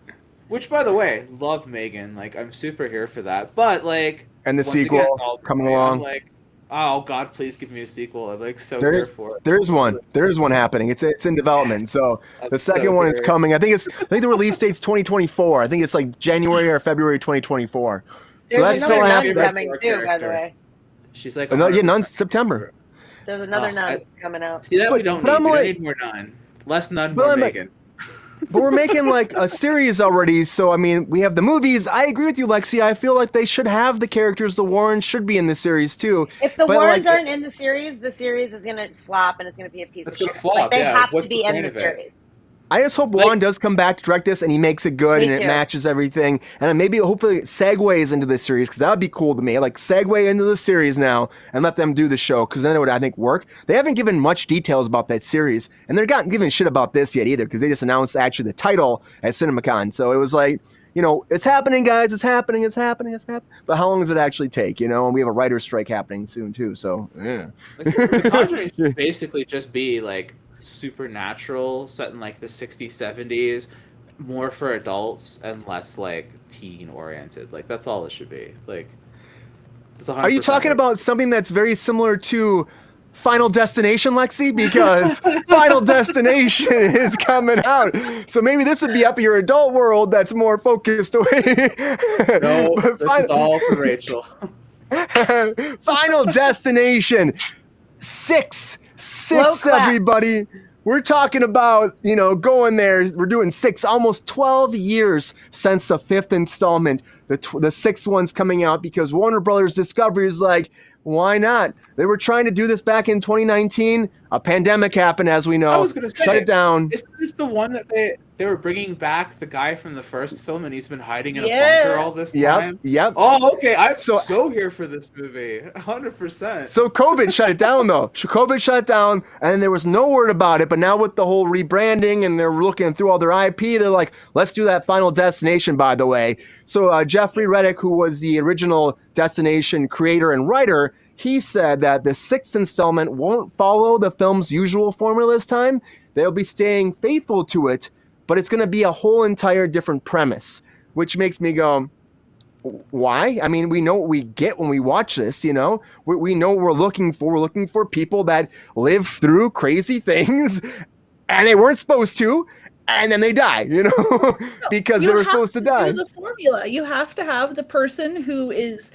S5: Which, by the way, love Megan. Like, I'm super here for that. But like,
S1: And the
S5: once
S1: sequel
S5: again, doll
S1: coming
S5: movie,
S1: along.
S5: I'm like, oh God, please give me a sequel. I'm like so
S1: There's-
S5: here for it.
S1: There's one. There's one happening. It's in development. So
S5: I'm
S1: the second
S5: so
S1: one is
S5: here.
S1: coming. I think the release date's 2024. I think it's like January or February 2024. So
S2: There's
S1: that's
S2: another
S1: still
S2: nun
S1: happening.
S5: That's
S2: coming
S5: our
S2: too, by the
S5: character.
S2: way.
S5: She's like,
S1: No, yeah,
S5: 100%
S1: Nun's September.
S2: There's another
S5: Oh,
S2: nun coming out.
S5: See that we
S1: But-
S5: don't
S1: but
S5: need.
S1: I'm
S5: We don't
S1: like-
S5: need more Nun. Less Nun,
S1: But
S5: more
S1: I'm like-
S5: Megan.
S1: But we're making like a series already. So, I mean, we have the movies. I agree with you, Lexi. I feel like they should have the characters. The Warrens should be in the series too.
S2: If the
S1: But,
S2: Warrens
S1: like,
S2: aren't in the series is going to flop and it's going to be a piece
S5: It's
S2: of
S5: gonna
S2: shit.
S5: flop,
S2: Like, they
S5: yeah.
S2: have
S5: What's
S2: to be
S5: the
S2: in
S5: point
S2: the
S5: of it?
S2: series.
S1: I just hope
S5: Like-
S1: Juan does come back to direct this and he makes it good
S2: Me
S1: and it
S2: too.
S1: matches everything. And then maybe hopefully it segues into the series because that would be cool to me. Like segue into the series now and let them do the show because then it would, I think, work. They haven't given much details about that series and they're not giving shit about this yet either because they just announced actually the title at CinemaCon. So it was like, it's happening, guys. It's happening. But how long does it actually take? And we have a writer's strike happening soon too. So yeah.
S5: Like, the Conjuring should basically just be like supernatural, set in like the 60s, 70s, more for adults and less like teen oriented. Like that's all it should be. Like, it's 100%
S1: Are you talking about something that's very similar to Final Destination, Lexi? Because Final Destination is coming out. So maybe this would be up your adult world that's more focused away.
S5: No,
S1: But
S5: this is all for Rachel.
S1: Final Destination. Six,
S2: clap.
S1: everybody. We're talking about, going there. We're doing 6, almost 12 years since the 5th installment. The 6th one's coming out because Warner Brothers Discovery is like, Why not? They were trying to do this back in 2019. A pandemic happened, as we know.
S5: I was gonna say,
S1: shut it down.
S5: Isn't this the one that they were bringing back the guy from the first film, and he's been hiding in a
S4: Yeah.
S5: bunker all this
S1: Yep,
S5: time?
S1: yep.
S5: Oh, okay. I'm
S1: So-
S5: so here for this movie, 100%.
S1: So COVID shut it down, though. COVID shut it down, and there was no word about it. But now with the whole rebranding, and they're looking through all their IP, they're like, let's do that Final Destination, by the way. So Jeffrey Reddick, who was the original Destination creator and writer, he said that the 6th installment won't follow the film's usual formula this time. They'll be staying faithful to it, but it's going to be a whole entire different premise, which makes me go, why? I mean, we know what we get when we watch this, you know? We know what we're looking for. We're looking for people that live through crazy things, and they weren't supposed to, and then they die, you know? Because they were supposed to die.
S4: Do the formula. You have to have the person who is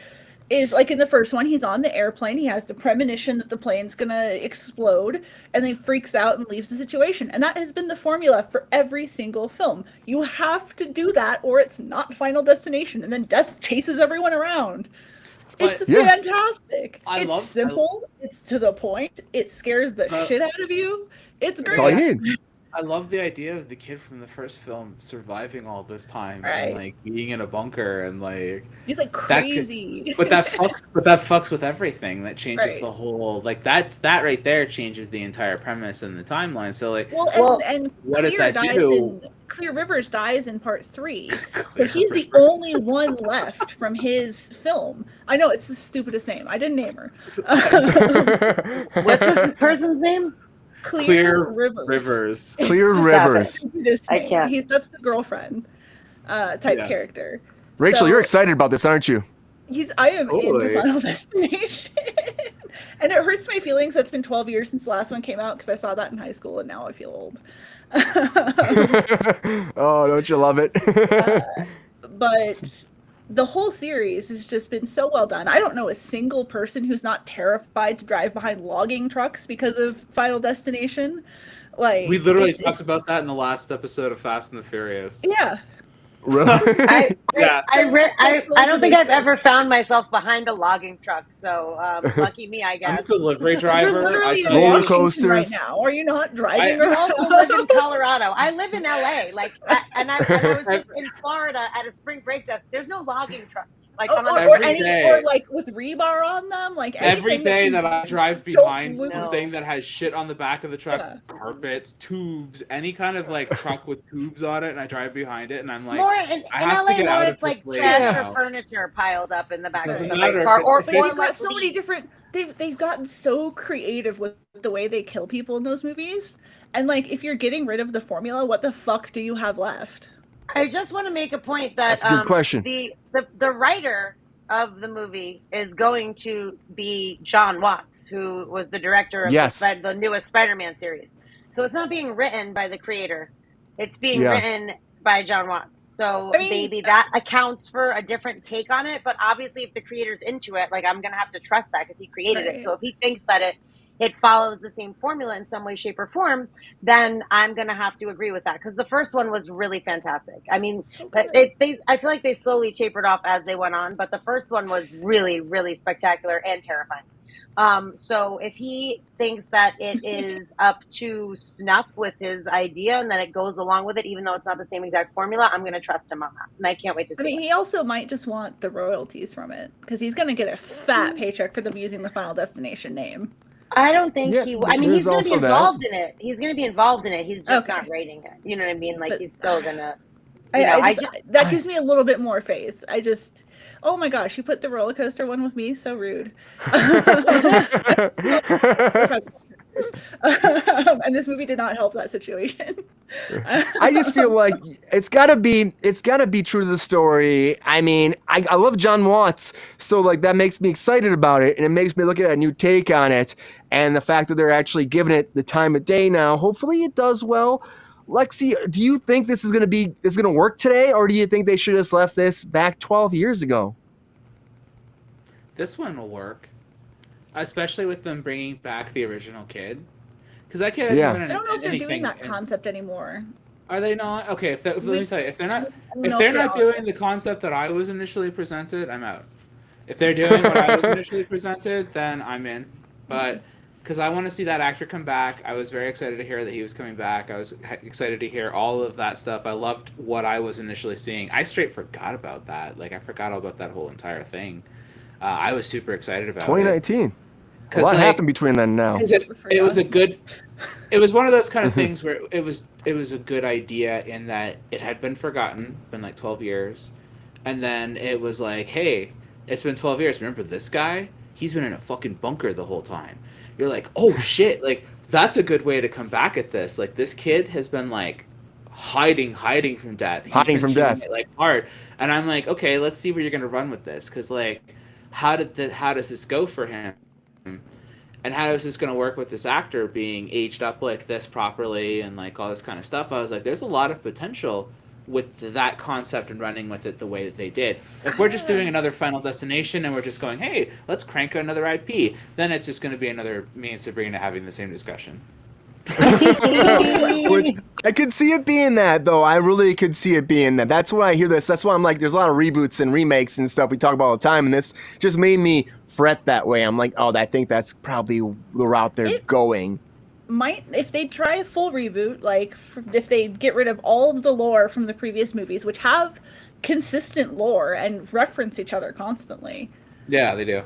S4: like in the first one, he's on the airplane, he has the premonition that the plane's gonna explode, and then he freaks out and leaves the situation. And that has been the formula for every single film. You have to do that, or it's not Final Destination, and then death chases everyone around.
S5: But-
S4: It's
S1: Yeah.
S4: fantastic.
S5: I
S4: It's
S5: love-
S4: simple, it's to the point, it scares the shit out of you. It's great.
S1: That's all you need.
S5: I love the idea of the kid from the first film surviving all this time and
S4: Right.
S5: like being in a bunker and like.
S4: He's like
S5: That could-
S4: crazy.
S5: But that fucks with everything. That changes
S4: Right.
S5: the whole like that right there changes the entire premise and the timeline. So like,
S4: And
S5: what does
S4: Clear
S5: that
S4: dies
S5: do?
S4: Clear Rivers dies in part 3. So he's the only one left from his film. I know it's the stupidest name. I didn't name her.
S2: What's this person's name?
S5: Clear
S4: Rivers.
S5: Rivers.
S1: Clear
S4: It's the
S1: Rivers.
S4: stupidest
S2: I
S4: name.
S2: can't.
S4: That's the girlfriend type
S5: Yeah.
S4: character.
S1: Rachel,
S4: So
S1: you're excited about this, aren't you?
S4: I am into
S5: Totally.
S4: Final Destination. And it hurts my feelings that it's been 12 years since the last one came out because I saw that in high school and now I feel old.
S1: Oh, don't you love it?
S4: But the whole series has just been so well done. I don't know a single person who's not terrified to drive behind logging trucks because of Final Destination. Like
S5: We literally
S4: it's-
S5: talked about that in the last episode of Fast and the Furious.
S4: Yeah.
S1: Really?
S5: Yeah.
S2: I don't think I've ever found myself behind a logging truck. So lucky me, I
S5: I'm a
S2: guess.
S5: delivery driver.
S4: You're literally
S5: I
S4: in
S5: thought-
S1: Roller
S4: Washington
S1: coasters.
S4: right now. Are you not driving
S2: I
S4: around?
S2: also live in Colorado. I live in LA. And I was just in Florida at a spring break desk. There's no logging trucks. Like
S4: or,
S2: on
S4: or,
S2: a-
S4: or
S5: Every
S4: any,
S5: day.
S4: or like with rebar on them, like
S5: Every
S4: anything
S5: day
S4: can
S5: that I
S4: be
S5: drive
S4: so
S5: behind
S4: loose.
S5: something that has shit on the back of the truck,
S4: Yeah.
S5: carpets, tubes, any kind of like truck with tubes on it, and I drive behind it, and I'm like,
S2: more in
S5: I have to
S2: LA,
S5: get
S2: more
S5: out of
S2: it's like
S5: this lane
S2: trash
S5: now.
S2: or furniture piled up in the back
S5: Doesn't
S2: of
S5: matter
S2: somebody's car.
S5: if
S2: Or,
S5: it's-
S4: But
S5: if
S4: they've
S2: or
S4: got
S2: like
S4: so many
S2: leaves.
S4: different. They've gotten so creative with the way they kill people in those movies. And like, if you're getting rid of the formula, what the fuck do you have left?
S2: I just want to make a point that
S1: That's a good question.
S2: The writer of the movie is going to be John Watts, who was the director of
S1: Yes.
S2: the newest Spider-Man series. So it's not being written by the creator; it's being
S1: Yeah.
S2: written by John Watts. So
S4: I mean-
S2: maybe that accounts for a different take on it. But obviously, if the creator's into it, like I'm gonna have to trust that because he created
S4: Right.
S2: it. So if he thinks that it follows the same formula in some way, shape, or form, then I'm gonna have to agree with that because the first one was really fantastic. I mean,
S4: So
S2: but
S4: good.
S2: I feel like they slowly tapered off as they went on, but the first one was really, really spectacular and terrifying. So if he thinks that it is up to snuff with his idea and that it goes along with it, even though it's not the same exact formula, I'm going to trust him on that. And I can't wait to see
S4: I mean,
S2: it.
S4: he also might just want the royalties from it because he's going to get a fat paycheck for them using the Final Destination name.
S2: I don't think
S1: Yeah,
S2: he. I mean,
S1: there's
S2: he's going to be
S1: also that.
S2: involved in it. He's going to be involved in it. He's just
S4: Okay.
S2: not writing it. You know what I mean? Like
S4: But-
S2: he's still going to.
S4: That gives me a little bit more faith. Oh my gosh, you put the roller coaster one with me? So rude. And this movie did not help that situation.
S1: I just feel like it's gotta be true to the story. I mean, I love John Watts, so like that makes me excited about it, and it makes me look at a new take on it, and the fact that they're actually giving it the time of day now. Hopefully, it does well. Lexi, do you think this is gonna work today, or do you think they should have just left this back 12 years ago?
S5: This one will work, especially with them bringing back the original kid, because that kid hasn't
S1: Yeah.
S5: been
S4: I
S5: in
S4: don't know if they're doing
S5: anything
S4: that
S5: in-
S4: concept anymore.
S5: Are they not? Okay, let me tell you, if they're not,
S4: I don't
S5: if
S4: know
S5: they're
S4: they
S5: not
S4: are.
S5: doing the concept that I was initially presented, I'm out. If they're doing what I was initially presented, then I'm in. But because I want to see that actor come back, I was very excited to hear that he was coming back. I was excited to hear all of that stuff. I loved what I was initially seeing. I straight forgot about that. Like I forgot all about that whole entire thing. I was super excited about
S1: 2019.
S5: it.
S1: A lot happened between then and now.
S5: It was a good. It was one of those kind of things where it was a good idea in that it had been forgotten, been like 12 years, and then it was like, hey, it's been 12 years. Remember this guy? He's been in a fucking bunker the whole time. You're like, oh shit, like that's a good way to come back at this. Like this kid has been like hiding from death.
S1: Hiding from death.
S5: It, like hard. And I'm like, okay, let's see where you're gonna run with this, because like, how does this go for him? And how is this going to work with this actor being aged up like this properly and like all this kind of stuff? I was like, there's a lot of potential with that concept and running with it the way that they did. If we're just doing another Final Destination and we're just going, hey, let's crank another IP, then it's just going to be another me and Sabrina having the same discussion.
S1: Which, I could see it being that, though. I really could see it being that. That's why I hear this. That's why I'm like, there's a lot of reboots and remakes and stuff we talk about all the time, and this just made me fret that way. I'm like, oh, I think that's probably the route they're going.
S4: Might, if they try a full reboot, like if they get rid of all of the lore from the previous movies, which have consistent lore and reference each other constantly.
S5: Yeah, they do.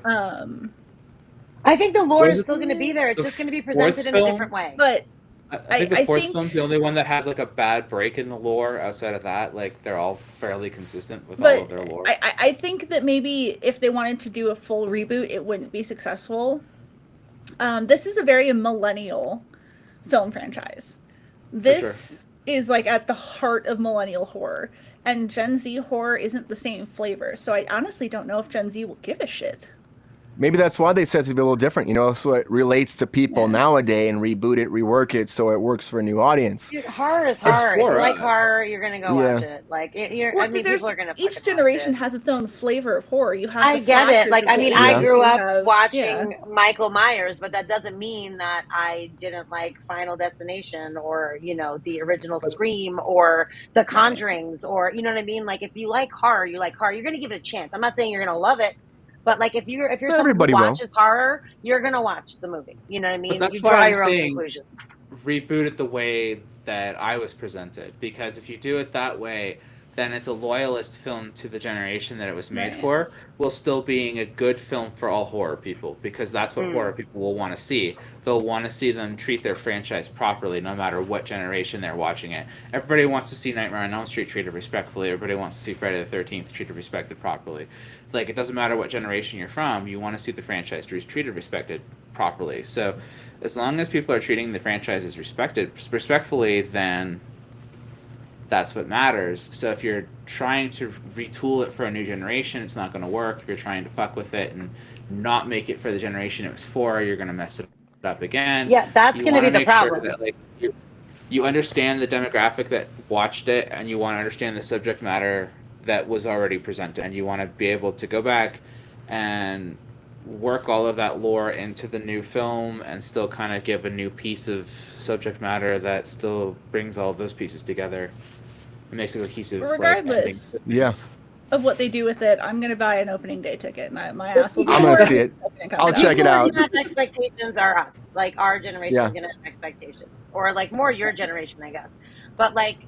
S2: I think the lore is still going to be there. It's just going to be presented in a different way.
S4: But
S5: I think the fourth film's the only one that has like a bad break in the lore. Outside of that, like they're all fairly consistent with all of their lore.
S4: I think that maybe if they wanted to do a full reboot, it wouldn't be successful. This is a very millennial film franchise. This is like at the heart of millennial horror, and Gen Z horror isn't the same flavor. So I honestly don't know if Gen Z will give a shit.
S1: Maybe that's why they said it to be a little different, you know, so it relates to people nowadays and reboot it, rework it, so it works for a new audience.
S2: Dude, horror is hard. If you like horror, you're gonna go watch it. Like, people are gonna.
S4: Each generation has its own flavor of horror. You have.
S2: I get it. Like, I mean, I grew up watching Michael Myers, but that doesn't mean that I didn't like Final Destination or the original Scream or The Conjurings or you know what I mean. Like, if you like horror, you like horror. You're gonna give it a chance. I'm not saying you're gonna love it. But like if you're someone who watches horror, you're gonna watch the movie. You know what I mean?
S5: But that's
S2: you
S5: why
S2: draw
S5: I'm
S2: your own
S5: saying
S2: conclusions.
S5: Reboot it the way that I was presented, because if you do it that way, then it's a loyalist film to the generation that it was made for, while still being a good film for all horror people, because that's what horror people will want to see. They'll want to see them treat their franchise properly, no matter what generation they're watching it. Everybody wants to see Nightmare on Elm Street treated respectfully. Everybody wants to see Friday the 13th treated respected properly. Like, it doesn't matter what generation you're from, you want to see the franchise treated respected properly. So as long as people are treating the franchises respectfully, then that's what matters. So if you're trying to retool it for a new generation, it's not going to work. If you're trying to fuck with it and not make it for the generation it was for, you're going to mess it up again.
S2: Yeah, that's going to be the problem.
S5: Sure that, like, you understand the demographic that watched it, and you want to understand the subject matter that was already presented, and you want to be able to go back and work all of that lore into the new film and still kind of give a new piece of subject matter that still brings all of those pieces together. It makes it cohesive.
S4: Regardless of what they do with it, I'm going to buy an opening day ticket. My ass will be.
S1: I'm going to see it. I'll check it out.
S2: Expectations are us. Like, our generation is going to have expectations. Or, like, more your generation, I guess. But, like,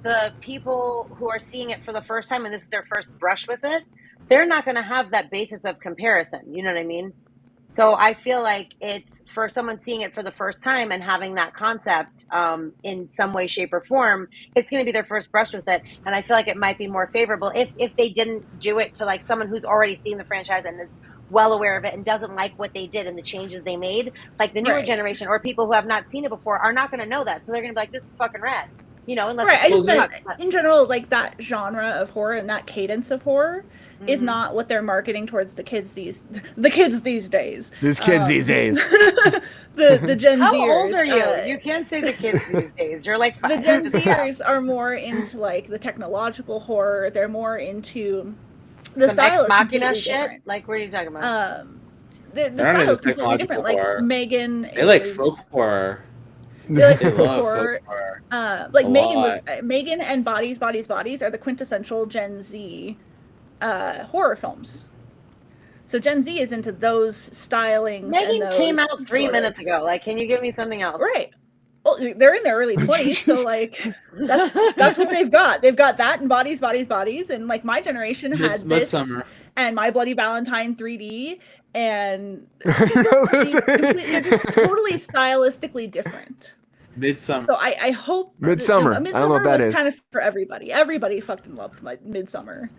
S2: the people who are seeing it for the first time and this is their first brush with it, they're not going to have that basis of comparison. You know what I mean? So I feel like it's for someone seeing it for the first time and having that concept in some way, shape, or form, it's going to be their first brush with it. And I feel like it might be more favorable if they didn't do it to like someone who's already seen the franchise and is well aware of it and doesn't like what they did and the changes they made. Like the newer generation or people who have not seen it before are not going to know that. So they're going to be like, this is fucking rad. You know, unless
S4: I just meant in general, like that genre of horror and that cadence of horror is not what they're marketing towards the kids these days.
S1: The kids these days.
S4: the Gen Zers.
S2: How old are you? You can't say the kids these days. You're like 5.
S4: The Gen Zers are more into like the technological horror. They're more into the style.
S2: Ex Machina shit. Different. Like, what are you talking about?
S4: The style is completely different.
S5: Horror.
S4: Like Megan.
S5: They like folk horror.
S4: They like folk horror. Like Megan and Bodies are the quintessential Gen Z horror films. So Gen Z is into those stylings.
S2: Megan
S4: and
S2: came
S4: those
S2: out 3 minutes ago. Like, can you give me something else?
S4: Right. Well, they're in their early 20s, so like that's what they've got. They've got that and bodies, and like my generation had this
S5: Midsummer.
S4: and My Bloody Valentine 3D, and they're just totally stylistically different.
S5: Midsummer.
S4: So I hope
S1: Midsummer. I don't know what that
S4: was
S1: is.
S4: kind of for everybody. Everybody fucking loved Midsummer.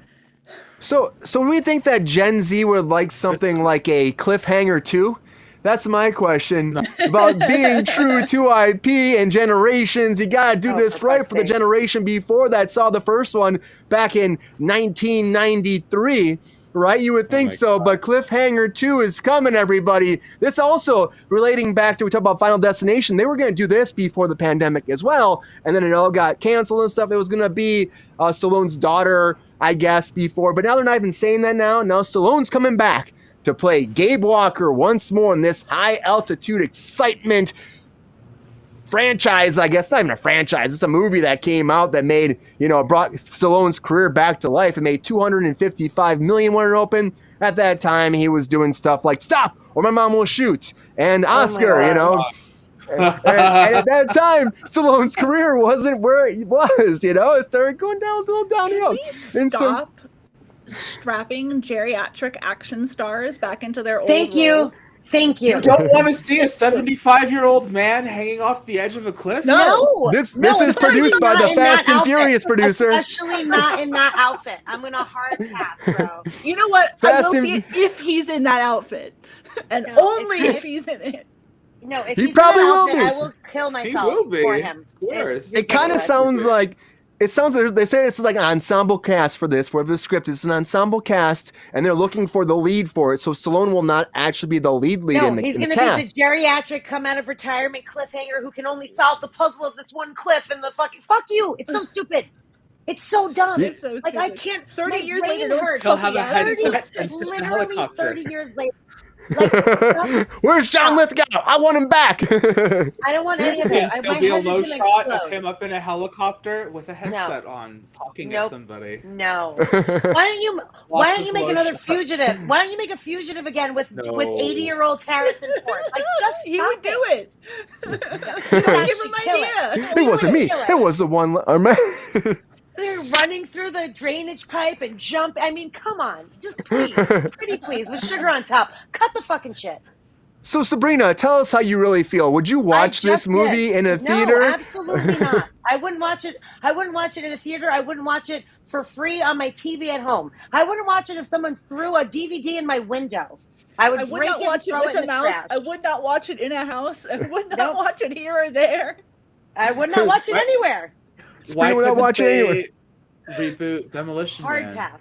S1: So do we think that Gen Z would like something like a Cliffhanger 2? That's my question about being true to IP and generations. You gotta do this right for the generation before that saw the first one back in 1993, right? You would think so, but Cliffhanger 2 is coming, everybody. This also relating back to, we talked about Final Destination. They were gonna do this before the pandemic as well, and then it all got canceled and stuff. It was gonna be Stallone's daughter, I guess, before, but now they're not even saying that now. Now Stallone's coming back to play Gabe Walker once more in this high altitude excitement franchise. I guess not even a franchise. It's a movie that came out that made, brought Stallone's career back to life. It made $255 million when it opened. At that time, he was doing stuff like Stop or My Mom Will Shoot and Oscar, and at that time, Stallone's career wasn't where it was, It started going down a little downhill.
S4: Stop strapping geriatric action stars back into their old
S2: Thank you.
S4: roles.
S2: Thank you.
S5: You don't want to see a 75-year-old man hanging off the edge of a cliff?
S2: No.
S1: This is produced by the Fast and Furious producer.
S2: Especially not in that outfit. I'm going to hard pass, bro.
S4: You know what? I
S1: Fast
S4: will
S1: and-
S4: see it if he's in that outfit. And only if he's in it.
S2: No, if
S1: He
S2: he's
S1: probably
S2: in that
S1: will
S2: outfit,
S1: be.
S2: I will kill myself
S5: will be.
S2: for him.
S5: Of course.
S1: It kind of sounds like, they say it's like an ensemble cast for this, wherever the script is an ensemble cast, and they're looking for the lead for it. So Stallone will not actually be the lead
S2: No,
S1: in the
S2: he's
S1: in the
S2: going to be
S1: cast.
S2: the geriatric come out of retirement cliffhanger who can only solve the puzzle of this one cliff and the fucking fuck you. It's so stupid. It's so dumb.
S4: It's so
S2: Like I
S4: stupid.
S2: can't.
S4: 30
S2: my
S4: years
S2: brain
S4: later, no
S2: hurts.
S5: He'll have a
S2: 30
S5: headset and sit in a
S2: literally
S5: helicopter.
S2: 30 years later. Like,
S1: Where's John Lithgow? I want him back.
S2: I don't want any of it.
S5: There'll
S2: My
S5: be a
S2: head
S5: low
S2: is gonna
S5: shot of
S2: explode.
S5: him up in a helicopter with a headset on, talking at somebody.
S2: No. Why don't you make
S5: low
S2: another
S5: shots.
S2: fugitive? Why don't you make a fugitive again with 80-year-old Harrison Ford? Like just
S4: He
S2: stop
S4: would do it.
S2: Give
S4: Give him an idea.
S1: It wasn't me. It was the one.
S2: They're running through the drainage pipe and jump. I mean, come on. Just please. Pretty please. With sugar on top. Cut the fucking shit.
S1: So Sabrina, tell us how you really feel. Would you watch this movie in a theater?
S2: No, absolutely not. I wouldn't watch it. I wouldn't watch it in a theater. I wouldn't watch it for free on my TV at home. I wouldn't watch it if someone threw a DVD in my window. I would break
S4: not
S2: it
S4: watch
S2: and
S4: it
S2: throw
S4: with
S2: it in
S4: a
S2: the
S4: mouse.
S2: trash.
S4: I would not watch it in a house. I would not
S2: Nope.
S4: watch it here or there.
S2: I would not watch it
S5: What?
S2: anywhere.
S1: Sabrina would not watch it anyway.
S5: Reboot Demolition
S2: Hard
S5: Man?
S2: pass.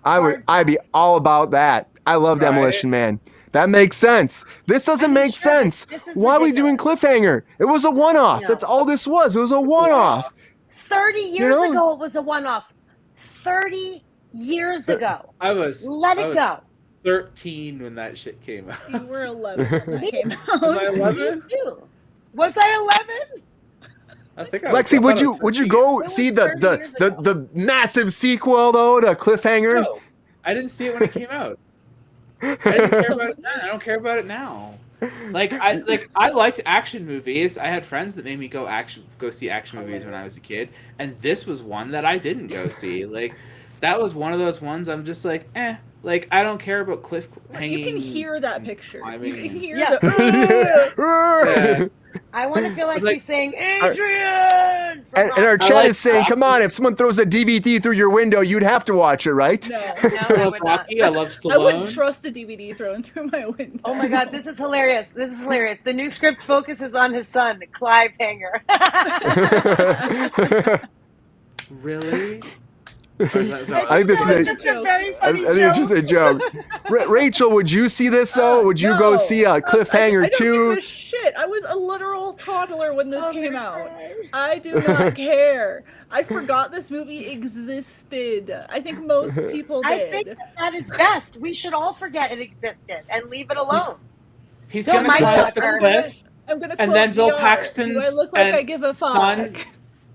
S1: I'd be all about that. I love
S5: Right?
S1: Demolition Man. That makes sense. This doesn't make
S2: sure,
S1: sense.
S2: this is
S1: Why are we doing Cliffhanger? It was a one-off.
S2: No.
S1: That's all this was. It was a one-off.
S2: 30 years
S1: know?
S2: ago, it was a one-off. 30 years ago.
S5: I was
S2: Let
S5: I
S2: it
S5: was
S2: go.
S5: 13 when that shit came out.
S4: You were 11 when that came
S5: Was I
S4: out.
S5: 11?
S2: Was I 11?
S5: I think I was.
S1: Lexi,
S5: I
S1: would
S5: thought I
S1: you
S5: was
S1: would you
S5: 13.
S1: go
S2: It was
S1: see
S2: 30 years ago.
S1: the massive sequel though to Cliffhanger?
S5: No, I didn't see it when it came out. I didn't care about it then. I don't care about it now. I liked action movies. I had friends that made me go see action movies when I was a kid, and this was one that I didn't go see. Like that was one of those ones I'm just like, eh. Like I don't care about cliff hanging.
S4: You can hear that picture.
S5: I
S4: You can
S5: mean-
S4: hear
S2: Yeah.
S4: the.
S5: Yeah.
S2: I want to feel like,
S5: Like-
S2: he's saying, Adrian!
S1: And our
S5: I
S1: chat
S5: like
S1: is saying, "Come on! If someone throws a DVD through your window, you'd have to watch it, right?"
S4: No.
S2: No,
S5: I
S2: I
S5: love
S2: would not.
S5: Rocky. I love Stallone.
S4: I wouldn't trust the DVD thrown through my window.
S2: Oh my god, this is hilarious. This is hilarious. The new script focuses on his son, Clive Hanger.
S5: Really? Or is that, no,
S1: I think this is
S2: It's
S1: a-
S2: just a very
S1: I
S2: funny
S1: think it's just a joke. Rachel, would you see this though? Would you go
S4: No.
S1: see a Cliffhanger
S4: I don't
S1: 2?
S4: give a shit. I was a literal toddler when this
S2: Oh
S4: came
S2: my
S4: out.
S2: God.
S4: I do not care. I forgot this movie existed. I think most people
S2: I
S4: did.
S2: think that is best. We should all forget it existed and leave it alone.
S5: he's
S2: Bill
S5: gonna
S2: Mike
S5: climb up the
S2: Tucker.
S5: cliff.
S4: I'm gonna
S5: And
S4: quote
S5: then Bill
S4: VR.
S5: Paxton's
S4: Do I look like
S5: and
S4: I give a fuck?
S5: son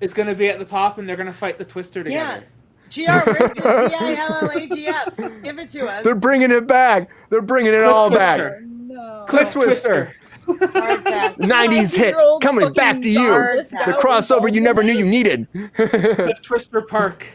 S5: is gonna be at the top, and they're gonna fight the Twister
S2: Yeah.
S5: together.
S2: GR, where's the DILLAGF? Give it it to us.
S1: They're bringing it back. They're bringing it all back.
S3: Twister.
S4: No.
S1: Cliff Twister.
S2: Hard pass.
S1: 90s hit
S4: 90-year-old
S1: coming back to you.
S2: Hard
S1: The
S2: pass.
S1: crossover you never knew you needed.
S5: Cliff Twister Park.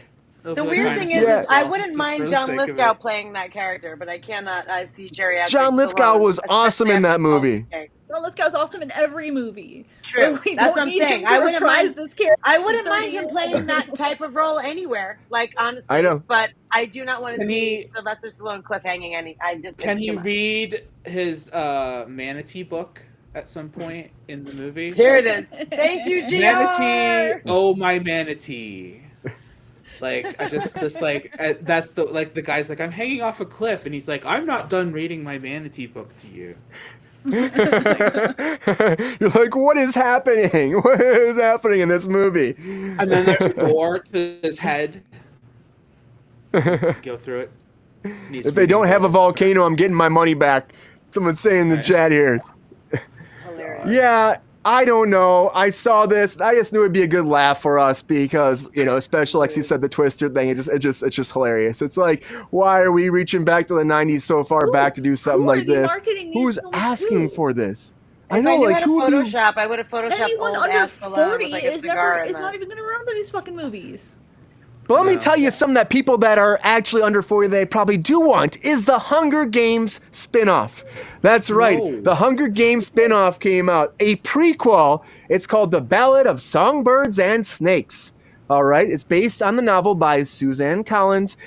S2: The weird thing is,
S1: Yeah.
S2: I wouldn't
S5: Just
S2: mind
S5: for the
S2: John
S5: sake of
S2: Lithgow
S5: it.
S2: playing that character, but I cannot. I see geriatric.
S1: John Lithgow
S2: Stallone,
S1: was awesome in that movie.
S2: Okay.
S4: John Lithgow's awesome in every movie.
S2: True.
S4: We
S2: That's
S4: don't
S2: what I'm
S4: need
S2: saying.
S4: him to
S2: I wouldn't
S4: reprise
S2: mind.
S4: this character.
S2: I wouldn't
S4: 30
S2: mind him
S4: years
S2: playing
S4: later.
S2: that type of role anywhere. Like honestly,
S1: I know.
S2: But I do not want to
S5: Can
S2: see
S5: he-
S2: Sylvester Stallone cliffhanging any. I just
S5: Can
S2: it's
S5: he
S2: too much.
S5: read his manatee book at some point in the movie?
S2: Here it is. Thank you, GR.
S5: Manatee, oh my manatee. Like I just like that's the like the guy's like I'm hanging off a cliff and he's like I'm not done reading my manatee book to you.
S1: You're like, what is happening? What is happening in this movie?
S5: And then there's a door to his head. Go through it. Needs
S1: If
S5: to
S1: they
S5: be
S1: don't have a
S5: reinforced.
S1: volcano, I'm getting my money back. Someone's saying in the
S5: Right.
S1: chat here.
S2: Hilarious.
S1: Yeah, I don't know. I saw this. I just knew it'd be a good laugh for us because, especially like he said, the Twister thing. It's just hilarious. It's like, why are we reaching back to the '90s so far back to do something
S4: who
S1: like
S4: would be
S1: this?
S4: marketing these
S1: Who's
S4: films
S1: asking
S4: to?
S1: for this?
S2: If I
S1: know,
S2: knew
S1: like,
S2: how to
S1: who would be?
S2: Photoshop, I would have photoshopped
S4: Anyone
S2: old
S4: under
S2: ass Stallone
S4: 40
S2: with like a
S4: is
S2: cigar in
S4: not
S2: the.
S4: even going to remember these fucking movies.
S1: But let me
S5: No.
S1: tell you something that people that are actually under 40 they probably do want is the Hunger Games spin-off. That's right.
S5: No.
S1: The Hunger Games spin-off came out. A prequel. It's called The Ballad of Songbirds and Snakes. All right. It's based on the novel by Suzanne Collins.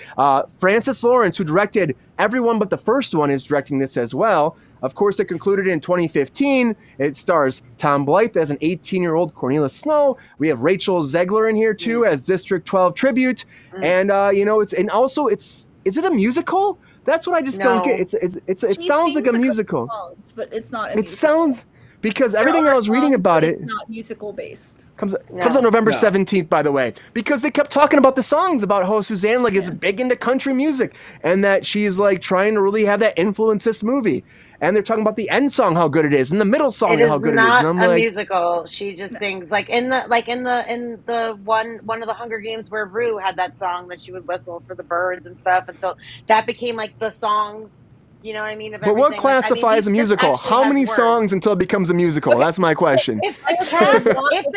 S1: Francis Lawrence, who directed everyone but the first one, is directing this as well. Of course, it concluded in 2015. It stars Tom Blythe as an 18-year-old Cornelia Snow. We have Rachel Zegler in here too as District 12 tribute, and is it a musical? That's what I just don't
S2: No.
S1: get. It
S4: She
S1: sounds like
S4: sings
S1: a
S4: couple
S1: musical.
S4: songs, but it's not a
S1: It
S4: musical.
S1: sounds because
S4: There
S1: everything
S4: are
S1: I was reading
S4: songs,
S1: about
S4: but
S1: it
S4: it's not musical based.
S1: comes
S2: No.
S1: out November
S5: No.
S1: 17th, by the way, because they kept talking about the songs about how Suzanne is big into country music and that she's like trying to really have that influence this movie. And they're talking about the end song, how good it is, and the middle song,
S2: It
S1: and how
S2: is
S1: good it is.
S2: not
S1: And I'm
S2: a
S1: like,
S2: musical. She just sings like in the one of the Hunger Games where Rue had that song that she would whistle for the birds and stuff, and so that became like the song. You know what I mean? Of
S1: but what
S2: everything. Like, I mean,
S1: classifies a
S2: this
S1: musical?
S2: actually
S1: How
S2: has
S1: many
S2: words.
S1: songs until it becomes a musical? That's my question.
S2: If the cast,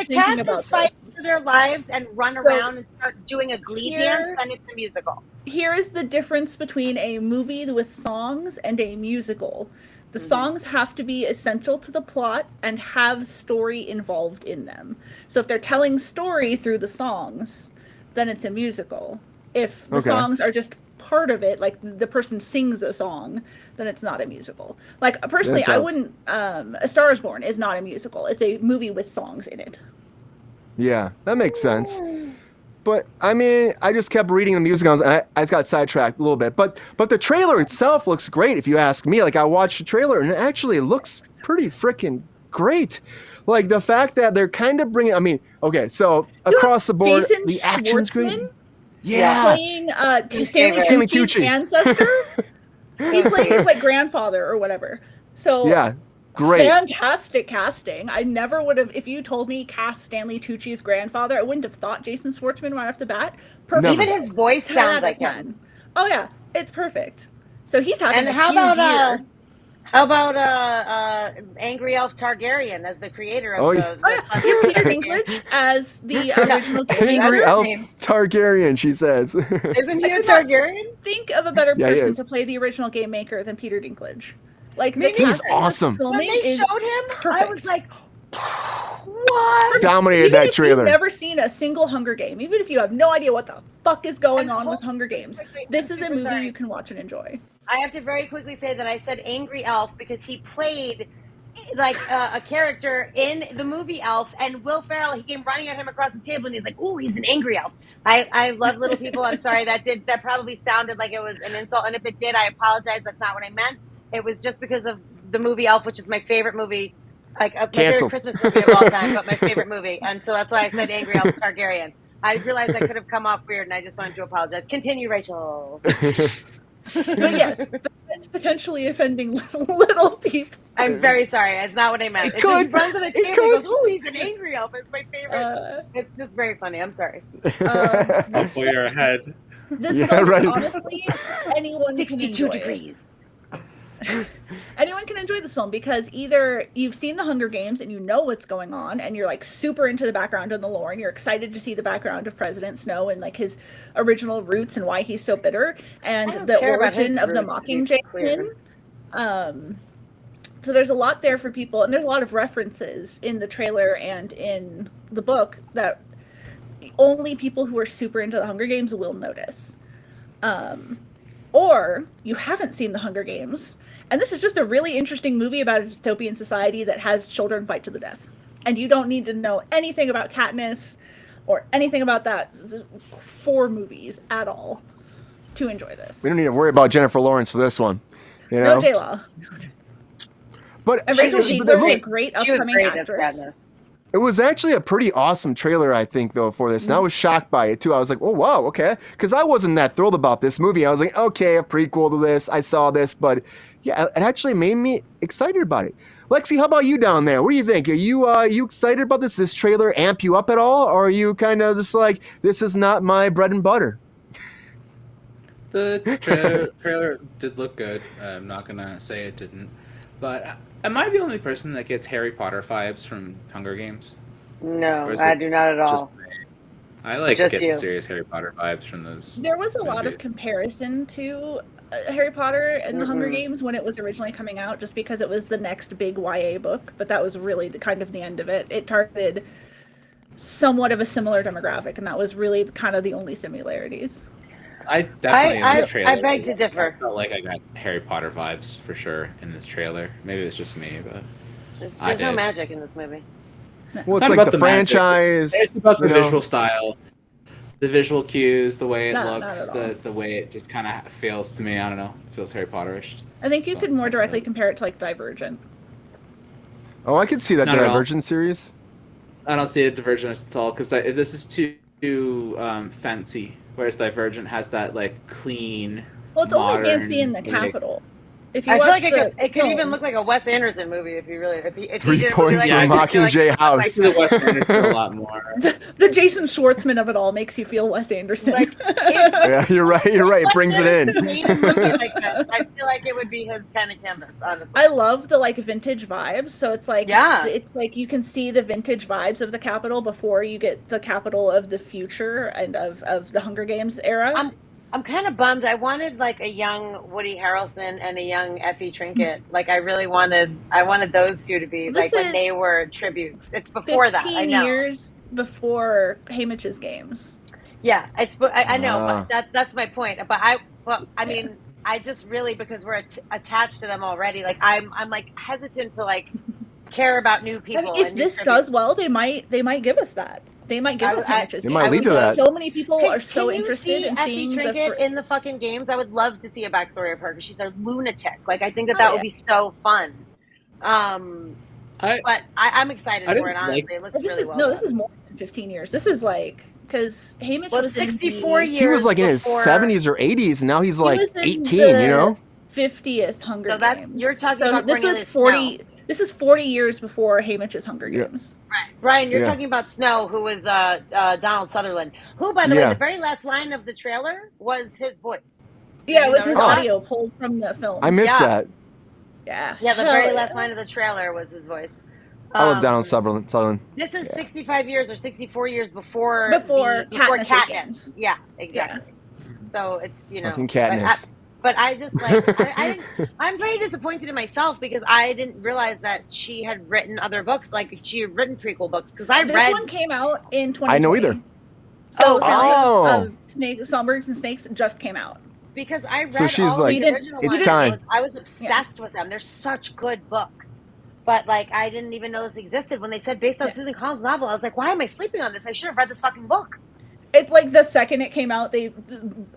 S4: Thinking about
S2: is fighting
S4: this.
S2: for their lives and run around and start doing a glee dance, then it's a musical.
S4: Here is the difference between a movie with songs and a musical. The
S2: Mm-hmm.
S4: songs have to be essential to the plot and have story involved in them. So if they're telling story through the songs, then it's a musical. If the
S1: Okay.
S4: songs are just part of it, like the person sings a song, then it's not a musical. Like personally, I
S1: sounds-
S4: wouldn't. A Star Is Born is not a musical. It's a movie with songs in it.
S1: Yeah, that makes sense. But I mean, I just kept reading the music. I just got sidetracked a little bit. But the trailer itself looks great. If you ask me, like I watched the trailer and it actually looks pretty freaking great. Like the fact that they're kind of bringing. I mean, okay, so across the board,
S4: Jason
S1: the action's great.
S4: Schwartzman
S1: Yeah.
S4: playing Stanley
S1: Stanley
S4: Tucci's
S1: Tucci.
S4: ancestor. He's playing his like grandfather or whatever. So
S1: Yeah, great.
S4: fantastic casting. I never would have, if you told me cast Stanley Tucci's grandfather, I wouldn't have thought Jason Schwartzman right off the bat. Perfect.
S1: Never.
S2: Even his voice
S4: 10
S2: sounds
S4: out
S2: like
S4: of
S2: him.
S4: 10. Oh yeah, it's perfect. So he's having
S2: And
S4: a
S2: how
S4: huge
S2: about
S4: year.
S2: Angry Elf Targaryen as the creator of
S1: Oh,
S2: the?
S1: yeah.
S4: Oh yeah, you have Peter Dinklage as the original game
S1: Angry
S4: maker.
S1: Elf
S2: name.
S1: Targaryen, she says.
S2: Isn't he
S4: I
S2: a
S4: could not-
S2: Targaryen?
S4: Think of a better
S1: Yeah, he
S4: person
S1: is.
S4: to play the original game maker than Peter Dinklage. Like
S2: Me
S4: the
S2: neither.
S1: He's
S4: casting of
S1: awesome.
S4: filming
S2: When they
S4: is
S2: showed him, I
S4: perfect.
S2: was like, "What?"
S1: Dominated
S4: Even
S1: that
S4: if
S1: trailer.
S4: you've never seen a single Hunger Game, even if you have no idea what the fuck is going on with Hunger Games, this is a
S2: super
S4: movie
S2: sorry.
S4: you can watch and enjoy.
S2: I have to very quickly say that I said Angry Elf because he played like a character in the movie Elf, and Will Ferrell, he came running at him across the table, and he's like, "Ooh, he's an angry elf." I love little people. I'm sorry that probably sounded like it was an insult, and if it did, I apologize. That's not what I meant. It was just because of the movie Elf, which is my favorite movie, like my
S1: Cancel.
S2: favorite Christmas movie of all time, but my favorite movie, and so that's why I said Angry Elf Targaryen. I realized I could have come off weird, and I just wanted to apologize. Continue, Rachel.
S4: But yes, that's potentially offending little people.
S2: I'm very sorry. That's not what I meant.
S1: It
S2: It's like he
S1: could.
S2: runs to the
S1: It
S2: table and
S1: could.
S2: goes, "Ooh, he's an angry elf." It's my favorite. It's just very funny. I'm sorry.
S4: This
S5: Hopefully you're ahead.
S4: This
S1: Yeah,
S4: film
S1: right.
S4: is honestly anyone can
S2: 62
S4: enjoy
S2: degrees.
S4: Anyone can enjoy this film because either you've seen the Hunger Games and you know what's going on and you're like super into the background and the lore and you're excited to see the background of President Snow and like his original roots and why he's so bitter and the origin of the Mockingjay King. So there's a lot there for people, and there's a lot of references in the trailer and in the book that only people who are super into the Hunger Games will notice. Or you haven't seen the Hunger Games, and this is just a really interesting movie about a dystopian society that has children fight to the death. And you don't need to know anything about Katniss or anything about that 4 movies at all to enjoy this.
S1: We don't need to worry about Jennifer Lawrence for this one. You know?
S4: No J-Law.
S1: But
S4: And Rachel Zegler is a great
S2: She was
S4: upcoming
S2: great as
S4: actress.
S2: Katniss.
S1: it was actually a pretty awesome trailer, I think, though, for this. And I was shocked by it, too. I was like, oh, wow, okay. Because I wasn't that thrilled about this movie. I was like, okay, a prequel to this. I saw this. But, yeah, it actually made me excited about it. Lexi, how about you down there? What do you think? Are you excited about this? This trailer amp you up at all? Or are you kind of just like, this is not my bread and butter?
S5: The trailer did look good. I'm not going to say it didn't. But am I the only person that gets Harry Potter vibes from Hunger Games?
S2: No, I do not at all.
S5: I like
S2: Just
S5: getting
S2: you.
S5: serious Harry Potter vibes from those.
S4: There was a lot of
S5: movies.
S4: comparison to Harry Potter and the Hunger Games when it was originally coming out, just because it was the next big YA book, but that was really the end of it. It targeted somewhat of a similar demographic, and that was really kind of the only similarities.
S5: I definitely in this trailer.
S2: I beg to differ.
S5: I felt like I got Harry Potter vibes for sure in this trailer. Maybe it's just me, but
S2: There's no magic in this movie.
S1: Well, it's
S5: not
S1: like
S5: about
S1: the
S5: magic.
S1: franchise.
S5: It's about the
S1: you know.
S5: visual style, the visual cues, the way it
S4: Not
S5: looks,
S4: at all.
S5: the way it just kind of feels to me. I don't know. It feels Harry Potterish.
S4: I think you could more directly compare it to like Divergent.
S1: Oh, I could see that
S5: Not at all.
S1: Divergent series.
S5: I don't see a Divergent at all because this is too fancy. Whereas Divergent has that like clean.
S4: Well, it's only
S5: modern,
S4: fancy in the
S5: like-
S4: capital. If you
S2: I feel
S4: watch
S2: like it could even
S4: films-
S2: look like a Wes Anderson movie if he did
S1: 3
S2: a movie
S1: points
S2: like
S1: for
S2: that, I just feel like-
S1: Mockingjay
S5: I
S1: House.
S5: see the West Anderson a lot more.
S4: the Jason Schwartzman of it all makes you feel Wes Anderson.
S2: Like,
S1: Yeah, you're right. You're right. It brings it in.
S2: made a movie like this, I feel like it would be his kind of canvas, honestly.
S4: I love the like vintage vibes. So it's like
S2: Yeah.
S4: it's like you can see the vintage vibes of the capital before you get the capital of the future and of the Hunger Games era.
S2: I'm kind of bummed. I wanted like a young Woody Harrelson and a young Effie Trinket. Like I wanted those two to be
S4: This
S2: like when they
S4: is
S2: were tributes. It's before that. I
S4: 15
S2: know.
S4: years before Haymitch's Games.
S2: Yeah, I know.
S1: Ah.
S2: But that's my point. But I mean, I just really because we're attached to them already. Like I'm like hesitant to like care about new
S4: I
S2: people.
S4: mean, if
S2: and new
S4: this
S2: tributes.
S4: does well, they might give us that. They might give us Haymitch's
S1: They
S4: Games.
S1: might lead to
S4: Because
S1: that.
S4: So many people are so
S2: Can you
S4: interested
S2: see
S4: in
S2: Effie
S4: seeing
S2: Trinket in the fucking games? I would love to see a backstory of her because she's a lunatic. Like I think that
S4: Oh,
S2: that
S4: yeah.
S2: would be so fun. But I'm excited
S5: I
S2: for
S5: didn't
S2: it. Honestly,
S5: like-
S2: it looks
S4: This
S2: really
S4: is
S2: well.
S4: no, this is more than 15 years. This is like because Haymitch
S2: Well,
S4: was
S2: 64
S4: in the
S2: years.
S1: He was like in his
S2: before-
S1: 70s or 80s, and now he's like
S4: was in
S1: 18,
S4: the
S1: you know?
S4: 50th Hunger
S2: So that's-
S4: Games.
S2: you're talking
S4: so
S2: about
S4: this
S2: Cornelius
S4: was 40.
S2: Snow.
S4: This is 40 years before Haymitch's Hunger
S1: Yeah.
S4: Games.
S2: Right. Brian, you're
S1: Yeah.
S2: talking about Snow, who was Donald Sutherland, who, by the way,
S1: Yeah.
S2: the very last line of the trailer was his voice.
S4: Yeah, it was
S2: You
S4: his
S2: know that?
S4: audio pulled from the film.
S1: I missed
S2: Yeah.
S1: that.
S4: Yeah.
S2: Yeah, the
S4: Hell
S2: very
S4: yeah.
S2: last line of the trailer was his voice.
S1: I love Donald Sutherland.
S2: This is 65 years or 64 years before
S4: Before Katniss's
S2: Katniss.
S4: games.
S2: Yeah, exactly. So it's
S1: Fucking Katniss.
S2: But I just like I'm very disappointed in myself because I didn't realize that she had written other books, like she had written prequel books. Because I
S4: This
S2: read
S4: one came out in 2020.
S1: I know either.
S4: So
S1: Oh.
S4: Songbirds and Snakes just came out.
S2: because I read
S1: So she's
S2: all
S1: like,
S2: the original
S1: it's
S2: ones.
S1: time.
S2: I was obsessed with them. They're such good books. But like I didn't even know this existed when they said based on
S4: Yeah.
S2: Susan Collins' novel. I was like, why am I sleeping on this? I should have read this fucking book.
S4: It's like the second it came out, they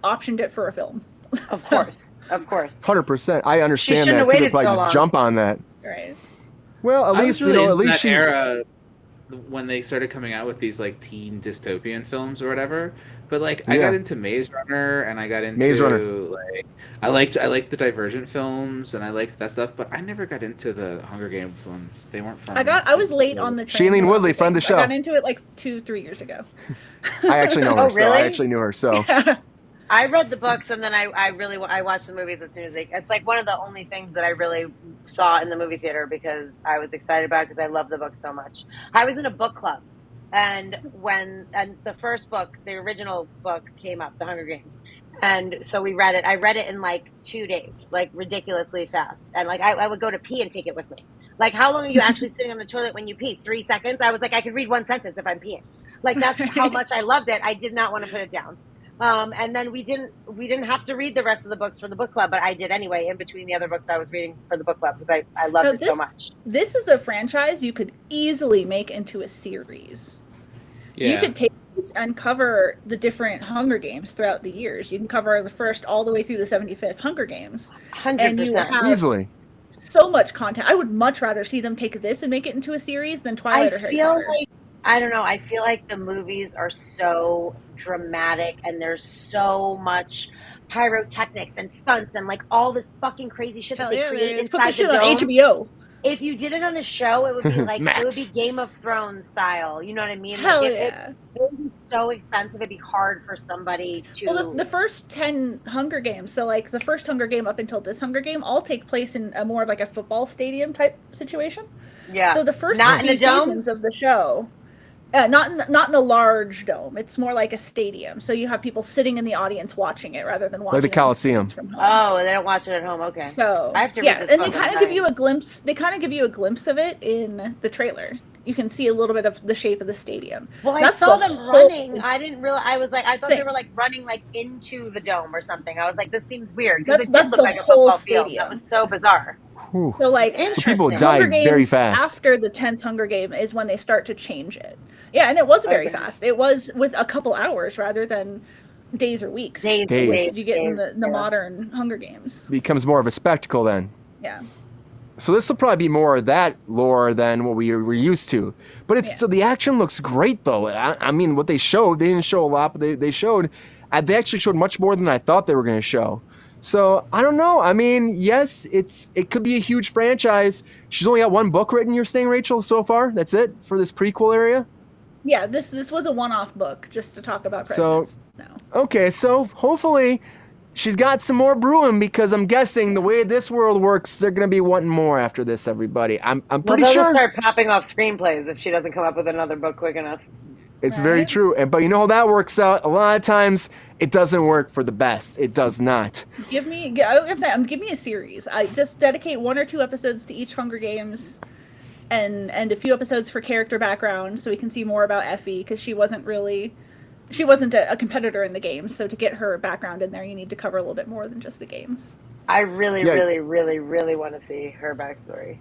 S4: optioned it for a film.
S2: Of course, of course.
S1: 100%. I understand
S2: shouldn't
S1: that.
S2: have
S1: Too. They'd
S2: waited
S1: probably
S2: so
S1: just
S2: long.
S1: jump on that.
S4: Right.
S1: Well, at
S5: I
S1: least,
S5: was really
S1: at
S5: into
S1: least
S5: that
S1: she.
S5: era when they started coming out with these like teen dystopian films or whatever. But like I
S1: Yeah.
S5: got into Maze Runner, and I got into
S1: Maze Runner.
S5: like I liked the Divergent films, and I liked that stuff. But I never got into the Hunger Games ones. They weren't for me.
S4: I was late on the train.
S1: Shailene Woodley, friend of the show.
S4: I got into it like 2-3 years ago.
S1: I actually know her.
S2: Oh,
S1: So
S2: really?
S1: I actually knew her. So
S2: I read the books and then I watched the movies as soon as it's like one of the only things that I really saw in the movie theater because I was excited about it because I love the book so much. I was in a book club, and the first book, the original book came up, The Hunger Games. And so we read it. I read it in like 2 days, like ridiculously fast. And like I would go to pee and take it with me. Like, how long are you actually sitting on the toilet when you pee? 3 seconds? I was like, I could read 1 sentence if I'm peeing. Like, that's how much I loved it. I did not want to put it down. And then we didn't have to read the rest of the books for the book club, but I did anyway in between the other books I was reading for the book club because I loved it so much.
S4: This is a franchise you could easily make into a series.
S5: Yeah.
S4: You could take this and cover the different Hunger Games throughout the years. You can cover the first all the way through the 75th Hunger Games.
S2: 100%.
S4: And you have
S1: easily.
S4: so much content. I would much rather see them take this and make it into a series than Twilight or Harry Potter.
S2: I don't know. I feel like the movies are so dramatic and there's so much pyrotechnics and stunts and like all this fucking crazy shit that they create
S4: Let's put
S2: inside
S4: this shit
S2: the
S4: on
S2: dome.
S4: HBO.
S2: If you did it on a show, it would be like it would be Game of Thrones style. You know what I mean?
S4: Hell
S2: like
S4: yeah.
S2: it would be so expensive. It'd be hard for somebody to.
S4: Well, the first 10 Hunger Games, so like the first Hunger Game up until this Hunger Game, all take place in a more of like a football stadium type situation.
S2: Yeah.
S4: So the first
S2: Not
S4: few
S2: in a dome?
S4: seasons of the show, not in a large dome. It's more like a stadium. So you have people sitting in the audience watching it rather than watching
S1: Like the
S4: it
S1: Coliseum.
S4: from home.
S2: Oh, they don't watch it at home. Okay.
S4: So
S2: I have to read
S4: yeah,
S2: this
S4: and
S2: book
S4: they kind of
S2: tonight.
S4: give you a glimpse. They kind of give you a glimpse of it in the trailer. You can see a little bit of the shape of the stadium.
S2: Well, I
S4: That's
S2: saw
S4: the
S2: them
S4: whole
S2: running. I didn't realize. I was like, I thought
S4: thing.
S2: they were like running like into the dome or something. I was like, this seems weird because it
S4: That's
S2: did look
S4: the
S2: like a
S4: whole
S2: football field.
S4: stadium.
S2: That was so bizarre.
S1: Whew.
S4: So like
S2: Interesting.
S1: So people
S2: Hunger
S1: died
S4: Hunger Games
S1: very fast.
S4: after the 10th Hunger Game is when they start to change it. Yeah, and it was very
S2: Okay.
S4: fast. It was with a couple hours rather than days or weeks.
S2: Days.
S4: Which you get in the
S2: yeah.
S4: modern Hunger Games.
S1: Becomes more of a spectacle then.
S4: Yeah.
S1: So this will probably be more of that lore than what we were used to. But it's
S4: Yeah.
S1: still, the action looks great though. I mean, what they showed, they didn't show a lot, but they showed, they actually showed much more than I thought they were going to show. So I don't know. I mean, yes, it could be a huge franchise. She's only got one book written, you're saying, Rachel, so far? That's it for this prequel area?
S4: Yeah, this was a one-off book just to talk about
S1: So-
S4: presidents now.
S1: Okay, so hopefully she's got some more brewing because I'm guessing the way this world works, they're going to be wanting more after this, everybody. I'm
S2: Well,
S1: pretty
S2: they'll
S1: sure.
S2: just start popping off screenplays if she doesn't come up with another book quick enough.
S1: It's very
S4: Right.
S1: true. But you know how that works out? A lot of times it doesn't work for the best. It does not.
S4: Give me a series. I just dedicate 1 or 2 episodes to each Hunger Games, and a few episodes for character background, so we can see more about Effie because she wasn't a competitor in the games. So to get her background in there, you need to cover a little bit more than just the games.
S2: I really,
S1: Yeah.
S2: really, really, really want to see her backstory.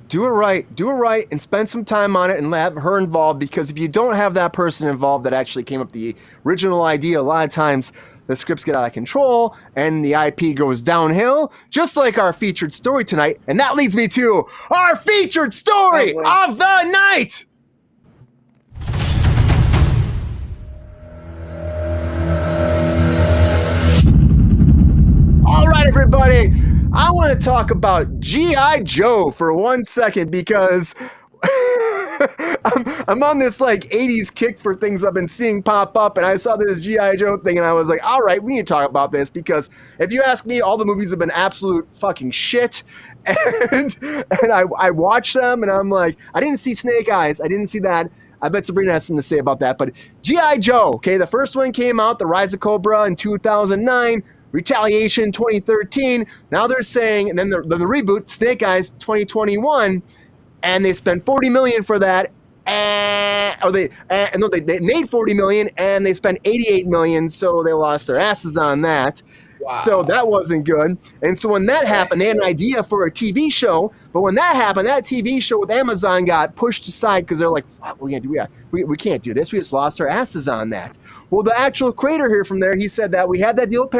S1: Do it right, and spend some time on it and have her involved, because if you don't have that person involved that actually came up with the original idea, a lot of times the scripts get out of control and the IP goes downhill, just like our featured story tonight. And that leads me to our featured story
S2: Oh, boy.
S1: of the night. All right, everybody. I want to talk about G.I. Joe for 1 second because I'm on this like 80s kick for things I've been seeing pop up, and I saw this G.I. Joe thing and I was like, all right, we need to talk about this, because if you ask me, all the movies have been absolute fucking shit. And I watched them and I'm like, I didn't see Snake Eyes. I didn't see that. I bet Sabrina has something to say about that. But G.I. Joe, okay, the first one came out, The Rise of Cobra, in 2009. Retaliation 2013. Now they're saying, and then the reboot, Snake Eyes 2021, and they spent $40 million for that. They made $40 million and they spent $88 million, so they lost their asses on that.
S5: Wow.
S1: So that wasn't good. And so when that happened, they had an idea for a TV show. But when that happened, that TV show with Amazon got pushed aside because they're like, what we can't do this. We just lost our asses on that. Well, the actual creator here from there, he said that we had that deal with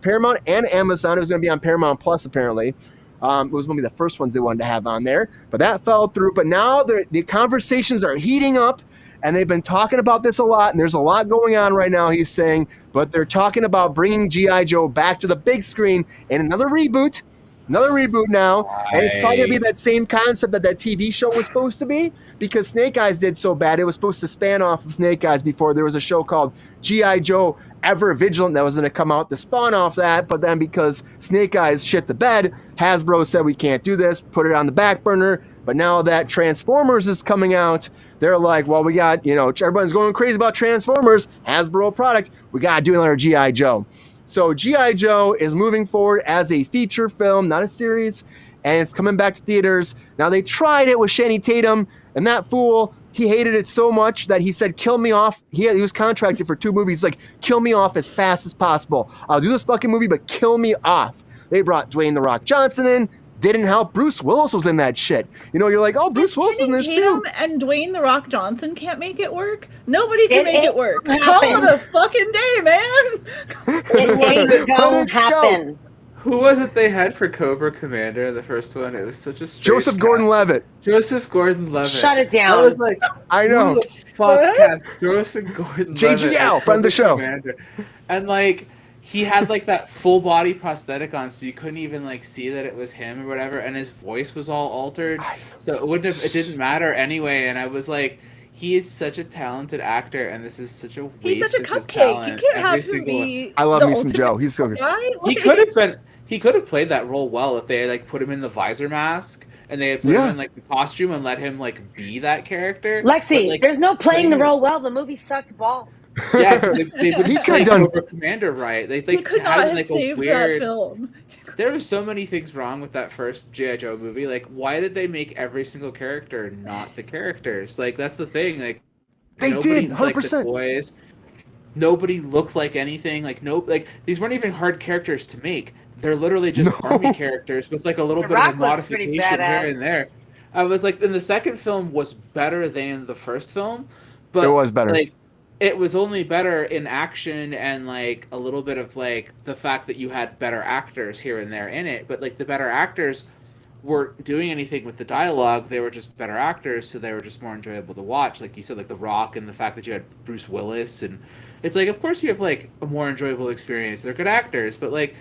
S1: Paramount and Amazon. It was going to be on Paramount Plus, apparently. It was maybe the first ones they wanted to have on there, but that fell through. But now the conversations are heating up, and they've been talking about this a lot, and there's a lot going on right now, he's saying, but they're talking about bringing G.I. Joe back to the big screen in another reboot now, and it's probably going to be that same concept that TV show was supposed to be, because Snake Eyes did so bad. It was supposed to span off of Snake Eyes before. There was a show called G.I. Joe Ever Vigilant that was going to come out to spawn off that, but then because Snake Eyes shit the bed, Hasbro said we can't do this, put it on the back burner. But now that Transformers is coming out, they're like, well, we got, everyone's going crazy about Transformers, Hasbro product, we got to do another G.I. Joe. So G.I. Joe is moving forward as a feature film, not a series, and it's coming back to theaters. Now, they tried it with Channing Tatum, and that fool, he hated it so much that he said, kill me off. He was contracted for 2 movies. Like, kill me off as fast as possible. I'll do this fucking movie, but kill me off. They brought Dwayne "The Rock" Johnson in. Didn't help. Bruce Willis was in that shit. You're like, oh, Bruce Willis in this too.
S4: And Dwayne "The Rock" Johnson can't make it work. Nobody can make it work.
S2: Happen.
S4: Call it a fucking day, man.
S2: It don't happen.
S5: Who was it they had for Cobra Commander, the first one? It was such a strange
S1: Joseph Gordon-Levitt.
S5: Joseph Gordon-Levitt.
S2: Shut it down.
S5: I was like,
S1: I know.
S5: Who the fuck cast Joseph Gordon-Levitt?
S1: JGL, friend of the show.
S5: Commander? And like, he had like that full body prosthetic on, so you couldn't even like see that it was him or whatever, and his voice was all altered, so it didn't matter anyway. And I was like, he is such a talented actor, and this is such a waste.
S4: He's such a
S5: of his
S4: cupcake.
S5: talent.
S4: You can't
S5: Every
S4: have him
S5: single one.
S4: be.
S1: I love
S4: the
S1: me some
S4: ultimate
S1: Joe. He's so good.
S4: guy.
S5: He could have played that role well if they like put him in the visor mask and they had put him in like the costume and let him like be that character.
S2: Lexi,
S5: But, like,
S2: there's no playing the role well. The movie sucked balls.
S5: Yeah, because they wouldn't
S1: He
S5: play
S1: could've done-
S5: Cobra Commander right. They
S4: He could
S5: had
S4: not
S5: him,
S4: have
S5: like,
S4: saved
S5: a
S4: that
S5: weird.
S4: film.
S5: There were so many things wrong with that first G.I. Joe movie. Like, why did they make every single character not the characters? Like, that's the thing. Like,
S1: They
S5: nobody
S1: did,
S5: liked
S1: 100%.
S5: the boys. Nobody looked like anything. Like, these weren't even hard characters to make. They're literally just army characters with like a little
S2: The
S5: bit
S2: Rock
S5: of a
S2: looks pretty
S5: modification here
S2: badass.
S5: and there. I was like, and the second film was better than the first film, but
S1: It was better.
S5: Like, it was only better in action and like a little bit of like the fact that you had better actors here and there in it. But like the better actors weren't doing anything with the dialogue. They were just better actors, so they were just more enjoyable to watch. Like you said, like The Rock and the fact that you had Bruce Willis, and it's like, of course you have like a more enjoyable experience. They're good actors, but like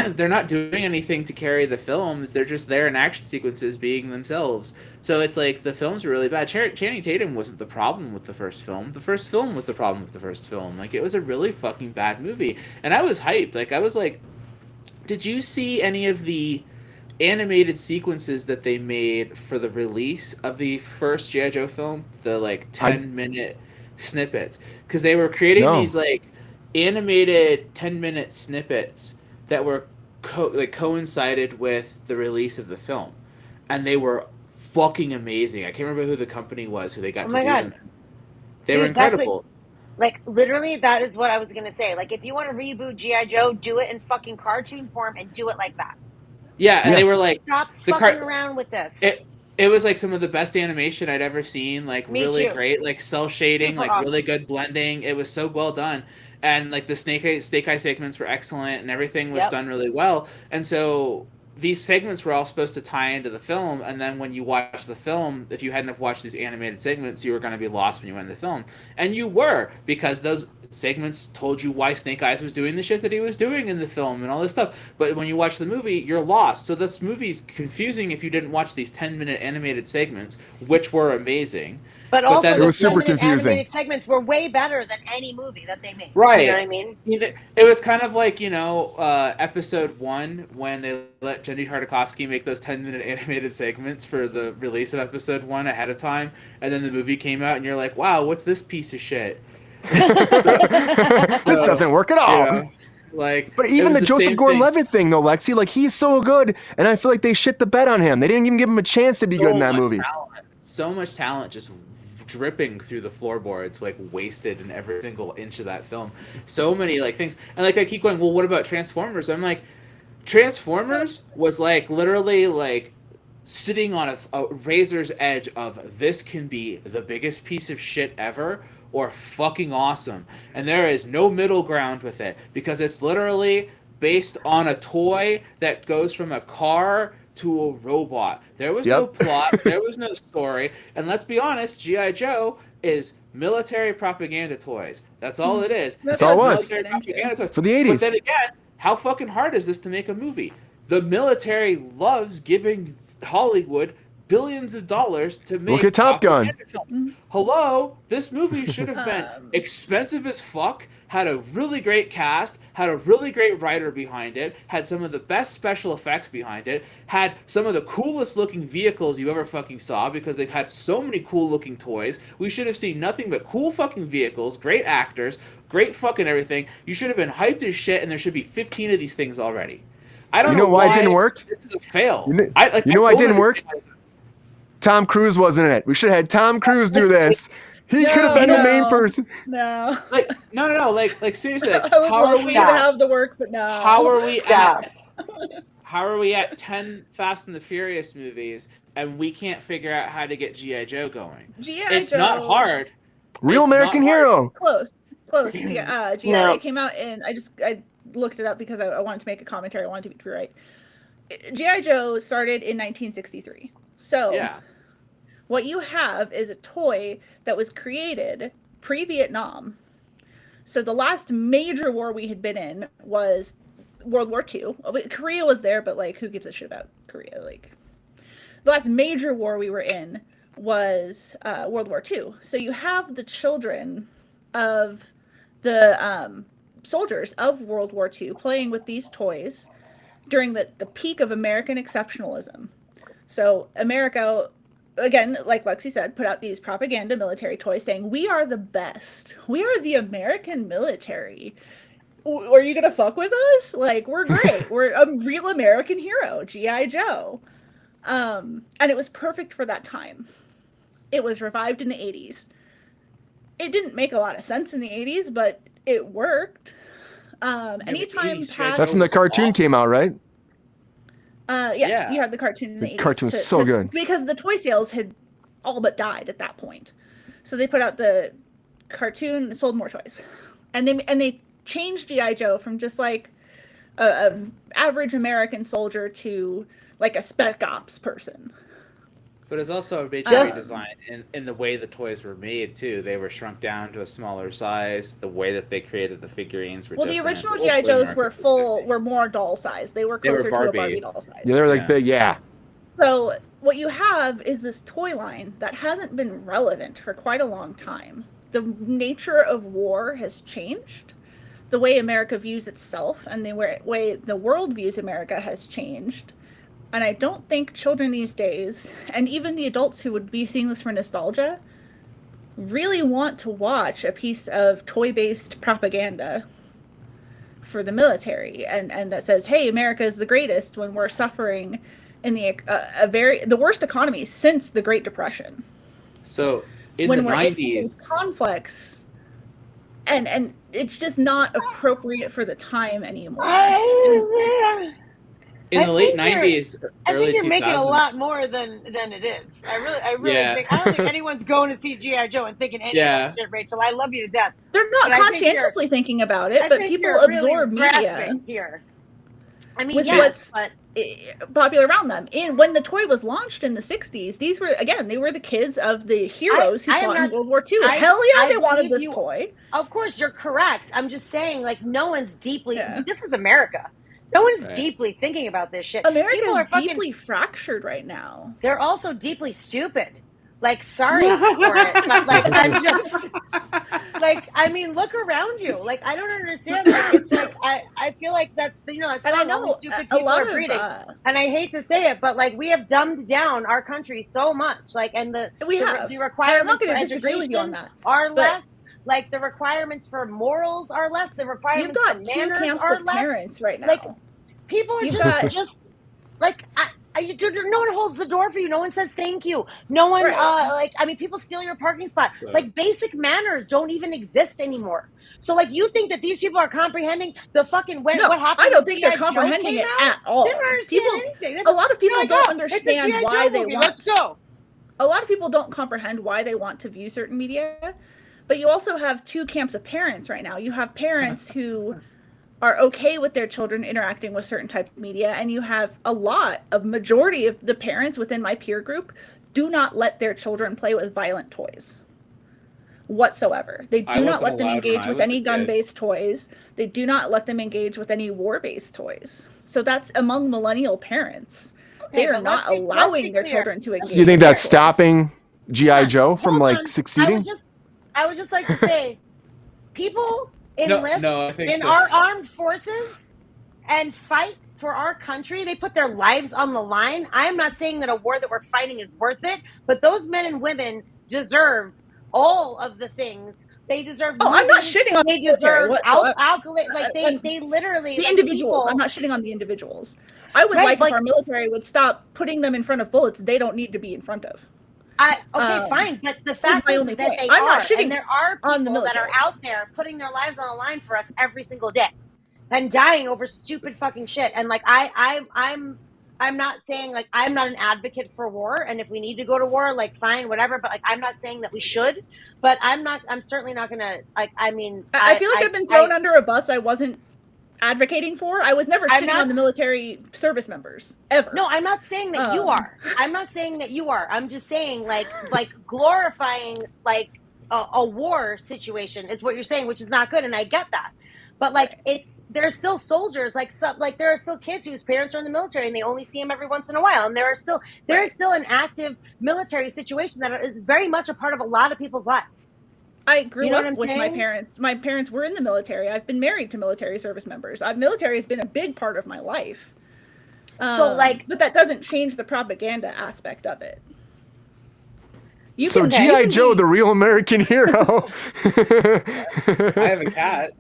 S5: they're not doing anything to carry the film. They're just there in action sequences being themselves. So it's like the films are really bad. Channing Tatum wasn't the problem with the first film. The first film was the problem with the first film. Like, it was a really fucking bad movie. And I was hyped. Like, I was like, did you see any of the animated sequences that they made for the release of the first G.I. Joe film? The, like, 10-minute snippets. Because they were creating these, like, animated 10-minute snippets that were coincided with the release of the film, and they were fucking amazing. I can't remember who the company was who they got to do them. They were incredible.
S2: Like, literally, that is what I was gonna say. Like, if you want to reboot G.I. Joe, do it in fucking cartoon form and do it like that.
S5: Yeah, and they were like,
S2: Stop fucking around with this.
S5: It was like some of the best animation I'd ever seen. Like, really great, like cell shading,
S2: Super
S5: like really good blending. It was so well done. And like the Snake Eye segments were excellent, and everything was done really well. And so these segments were all supposed to tie into the film. And then when you watch the film, if you hadn't have watched these animated segments, you were going to be lost when you went in the film. And you were, because those segments told you why Snake Eyes was doing the shit that he was doing in the film and all this stuff. But when you watch the movie, you're lost. So this movie's confusing if you didn't watch these 10-minute animated segments, which were amazing.
S2: But also,
S1: it was super confusing.
S2: Animated segments were way better than any movie that they made.
S5: Right.
S2: You know what I mean?
S5: It was kind of like, episode 1 when they let Jenny Tartakovsky make those 10-minute animated segments for the release of episode 1 ahead of time, and then the movie came out, and you're like, wow, what's this piece of shit?
S1: This doesn't work at all. But even the Joseph Gordon-Levitt thing, though, Lexi, like, he's so good, and I feel like they shit the bed on him. They didn't even give him a chance to be good in that movie.
S5: So much talent just dripping through the floorboards, like wasted in every single inch of that film. So many like things, and like I keep going, well, what about Transformers? I'm like, Transformers was like literally like sitting on a razor's edge of, this can be the biggest piece of shit ever or fucking awesome, and there is no middle ground with it, because it's literally based on a toy that goes from a car to a robot. There was no plot, there was no story, and let's be honest, G.I. Joe is military propaganda toys. That's all it is.
S1: That's all it was.
S5: Military propaganda toys.
S1: For the 80s.
S5: But then again, how fucking hard is this to make a movie? The military loves giving Hollywood billions of dollars to make
S1: Look at Top Gun.
S5: films. Hello, this movie should have been expensive as fuck, had a really great cast, had a really great writer behind it, had some of the best special effects behind it, had some of the coolest looking vehicles you ever fucking saw because they've had so many cool looking toys. We should have seen nothing but cool fucking vehicles, great actors, great fucking everything. You should have been hyped as shit, and there should be 15 of these things already. I don't know
S1: why it didn't work?
S5: This is a fail.
S1: You know why it didn't work? Tom Cruise wasn't in it. We should have had Tom Cruise do this. He could have been the main person.
S4: No.
S5: Like no. Like seriously. Like,
S4: I would love for you to have the work, but no.
S5: How are we at? How are we at 10 Fast and the Furious movies and we can't figure out how to get G.I. Joe going? It's not hard.
S1: Real
S5: It's
S1: American
S5: not hard.
S1: hero.
S4: Close. G.I. came out in. I looked it up because I wanted to make a commentary. I wanted to be right. G.I. Joe started in 1963. So
S5: Yeah.
S4: what you have is a toy that was created pre-Vietnam. So the last major war we had been in was World War II. Korea was there, but like, who gives a shit about Korea? Like, the last major war we were in was World War II. So you have the children of the soldiers of World War II playing with these toys during the peak of American exceptionalism. So America, again, like Lexi said, put out these propaganda military toys saying, we are the best. We are the American military. Are you going to fuck with us? Like, we're great. We're a real American hero, G.I. Joe. And it was perfect for that time. It was revived in the 80s. It didn't make a lot of sense in the 80s, but it worked. Anytime past...
S1: That's when the cartoon came out, right?
S4: Yeah, you had the cartoon in the 80s.
S1: The cartoon's so good.
S4: Because the toy sales had all but died at that point. So they put out the cartoon, sold more toys. And they changed G.I. Joe from just like a average American soldier to like a spec ops person.
S5: But it's also a major redesign in the way the toys were made too. They were shrunk down to a smaller size. The way that they created the figurines were different.
S4: The original G.I. Joes were more doll size. They were closer to a Barbie doll size.
S1: Yeah, they were like big, yeah.
S4: So what you have is this toy line that hasn't been relevant for quite a long time. The nature of war has changed. The way America views itself and the way the world views America has changed. And I don't think children these days, and even the adults who would be seeing this for nostalgia, really want to watch a piece of toy-based propaganda for the military, and that says, "Hey, America is the greatest," when we're suffering in the worst economy since the Great Depression.
S5: So in
S4: when
S5: the
S4: we're
S5: 90s,
S4: in conflicts, and it's just not appropriate for the time anymore.
S5: In the late 90s,
S2: I
S5: early
S2: think you're
S5: 2000s.
S2: making a lot more than it is. I really think. I don't think anyone's going to see G.I. Joe and thinking any of that shit, Rachel. I love you to death.
S4: They're not conscientiously thinking about it, but people absorb media
S2: here. I mean,
S4: with what's popular around them. When the toy was launched in the 60s, these were, again, they were the kids of the heroes who fought in World War II. Hell yeah, they wanted this toy.
S2: Of course, you're correct. I'm just saying, like, no one's deeply... This is America. No one's deeply thinking about this shit.
S4: America is deeply fractured right now.
S2: They're also deeply stupid. Like, sorry for it, but like, I'm just like, I mean, look around you. Like, I don't understand. Like, it's like I feel like that's it's not only stupid people are breeding. And I hate to say it, but like, we have dumbed down our country so much. Like, and the requirements for education are less. Like, the requirements for morals are less. The requirements for manners are less. You've got 2 camps of
S4: parents right now.
S2: Like, people are just like, no one holds the door for you. No one says thank you. No one, people steal your parking spot. Right. Like, basic manners don't even exist anymore. So, like, you think that these people are comprehending the fucking what happened?
S4: I don't think they're comprehending it at all.
S2: They don't understand anything.
S4: A lot of people don't understand why they want.
S2: Let's go.
S4: A lot of people don't comprehend why they want to view certain media. But you also have 2 camps of parents right now. You have parents who are okay with their children interacting with certain types of media, and you have a majority of the parents within my peer group do not let their children play with violent toys whatsoever. They do not let them engage with any gun-based toys. They do not let them engage with any war-based toys. So that's among millennial parents. They are not allowing their children to engage.
S1: Do you think that's
S4: toys.
S1: stopping G.I. Joe from succeeding?
S2: I would just like to say, people enlist in our armed forces and fight for our country. They put their lives on the line. I am not saying that a war that we're fighting is worth it, but those men and women deserve all of the things. They deserve.
S4: Oh, I'm not shitting on.
S2: They deserve alcohol. Like they literally
S4: the individuals. People, I'm not shitting on the individuals. I would like if our military would stop putting them in front of bullets they don't need to be in front of.
S2: Fine, but the fact is that they are, and there are people that are out there putting their lives on the line for us every single day, and dying over stupid fucking shit. And like I'm not saying like I'm not an advocate for war, and if we need to go to war, like fine, whatever. But like I'm not saying that we should. But I'm certainly not gonna like. I mean,
S4: I feel like I've been thrown under a bus. I wasn't advocating for. I was never shitting on the military service members ever.
S2: No, I'm not saying that you are. I'm not saying that you are. I'm just saying like glorifying like a war situation is what you're saying, which is not good, and I get that. But like there's still soldiers, like there are still kids whose parents are in the military and they only see them every once in a while, and there is still an active military situation that is very much a part of a lot of people's lives.
S4: I grew up with my parents. My parents were in the military. I've been married to military service members. Military has been a big part of my life. But that doesn't change the propaganda aspect of it.
S1: G.I. Joe, the real American hero.
S3: I have a cat.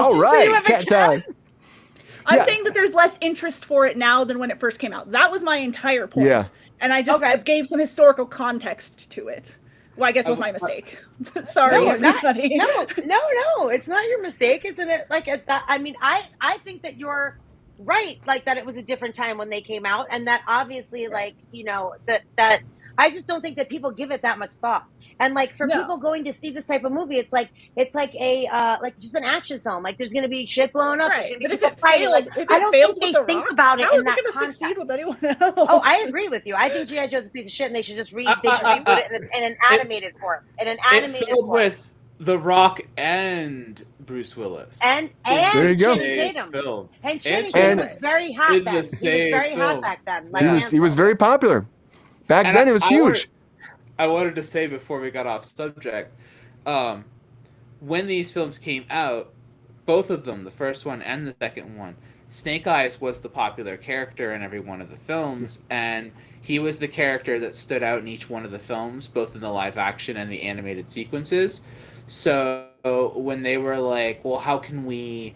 S1: All right, cat time.
S4: I'm saying that there's less interest for it now than when it first came out. That was my entire point. Yeah. And I just gave some historical context to it. Well, I guess it was my mistake. Sorry, everybody.
S2: No, it's not your mistake. I think that you're right, like that it was a different time when they came out, and that obviously, like, you know, that I just don't think that people give it that much thought. And like for people going to see this type of movie, it's like a like just an action film. Like there's gonna be shit blowing up.
S4: Right.
S2: But
S4: if it failed, like
S2: I don't think they think about it in that context.
S4: Succeed with anyone else?
S2: Oh, I agree with you. I think G.I. Joe's a piece of shit, and they should just reboot it in an animated form. It
S5: filled with The Rock and Bruce Willis.
S2: And Channing Tatum.
S5: Film.
S2: And Channing Tatum was very hot then. He was very hot back then. Like
S1: he was very popular. Back then, it was huge.
S5: I wanted to say before we got off subject, when these films came out, both of them, the first one and the second one, Snake Eyes was the popular character in every one of the films, and he was the character that stood out in each one of the films, both in the live action and the animated sequences. So when they were like, well, how can we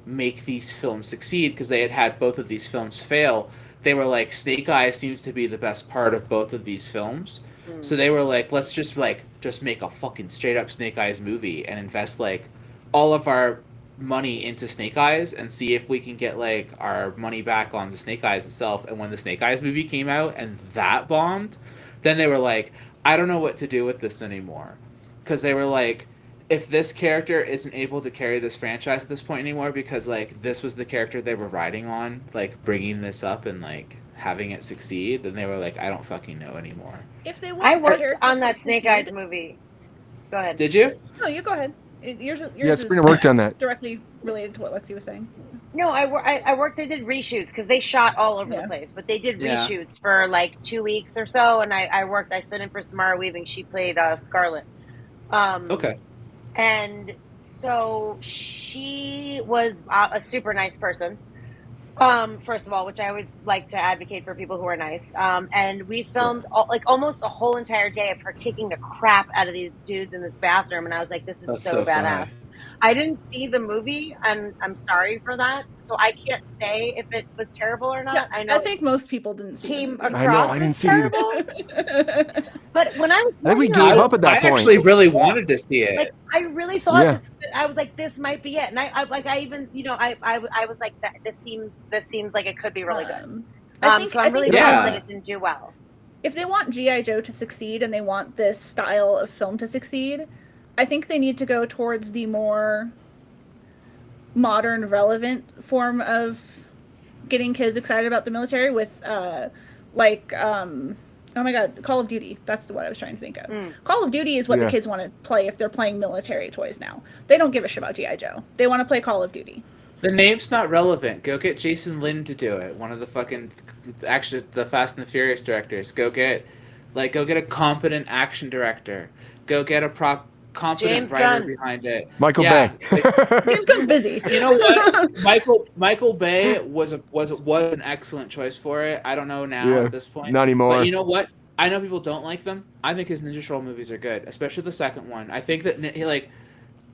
S5: make these films succeed? Because they had both of these films fail. They were like, Snake Eyes seems to be the best part of both of these films. So they were like, let's just make a fucking straight up Snake Eyes movie and invest like all of our money into Snake Eyes and see if we can get like our money back on the Snake Eyes itself. And when the Snake Eyes movie came out and that bombed, then they were like, I don't know what to do with this anymore. Because they were like, if this character isn't able to carry this franchise at this point anymore, because like this was the character they were riding on, like bringing this up and like having it succeed, then they were like, I don't fucking know anymore.
S4: If they want
S2: I worked on that Snake Eyes movie. Go ahead.
S5: Did you?
S4: No, you go ahead. Yours
S1: Sabrina worked on that.
S4: Directly related to what Lexi was saying.
S2: No, I worked. They did reshoots because they shot all over the place, but they did reshoots for like 2 weeks or so. And I stood in for Samara Weaving. She played Scarlet.
S5: Okay.
S2: And so she was a super nice person. First of all, which I always like to advocate for people who are nice. And we filmed almost a whole entire day of her kicking the crap out of these dudes in this bathroom. And I was like, this is so badass. Funny. I didn't see the movie, and I'm sorry for that. So I can't say if it was terrible or not.
S4: Yeah, I think most people didn't see it.
S1: I didn't see it.
S2: But when I was
S1: I think we gave up at that point.
S5: I actually really wanted to see it.
S2: Like, I really thought I was like, this might be it. And I even, you know, I was like, this seems like it could be really good. So I'm really glad that it didn't do well.
S4: If they want G.I. Joe to succeed and they want this style of film to succeed, I think they need to go towards the more modern, relevant form of getting kids excited about the military with, oh my god, Call of Duty. That's what I was trying to think of. Call of Duty is what the kids want to play if they're playing military toys now. They don't give a shit about G.I. Joe. They want to play Call of Duty.
S5: The name's not relevant. Go get Jason Lin to do it. One of the fucking, actually, the Fast and the Furious directors. Go get a competent action director. Go get a competent
S2: James
S5: writer
S2: Gunn.
S5: behind it.
S1: Michael Bay.
S4: James Gunn's busy.
S5: You know what? Michael Bay was an excellent choice for it. I don't know now at this point.
S1: Not anymore.
S5: But you know what? I know people don't like them. I think his Ninja Turtle movies are good, especially the second one. I think that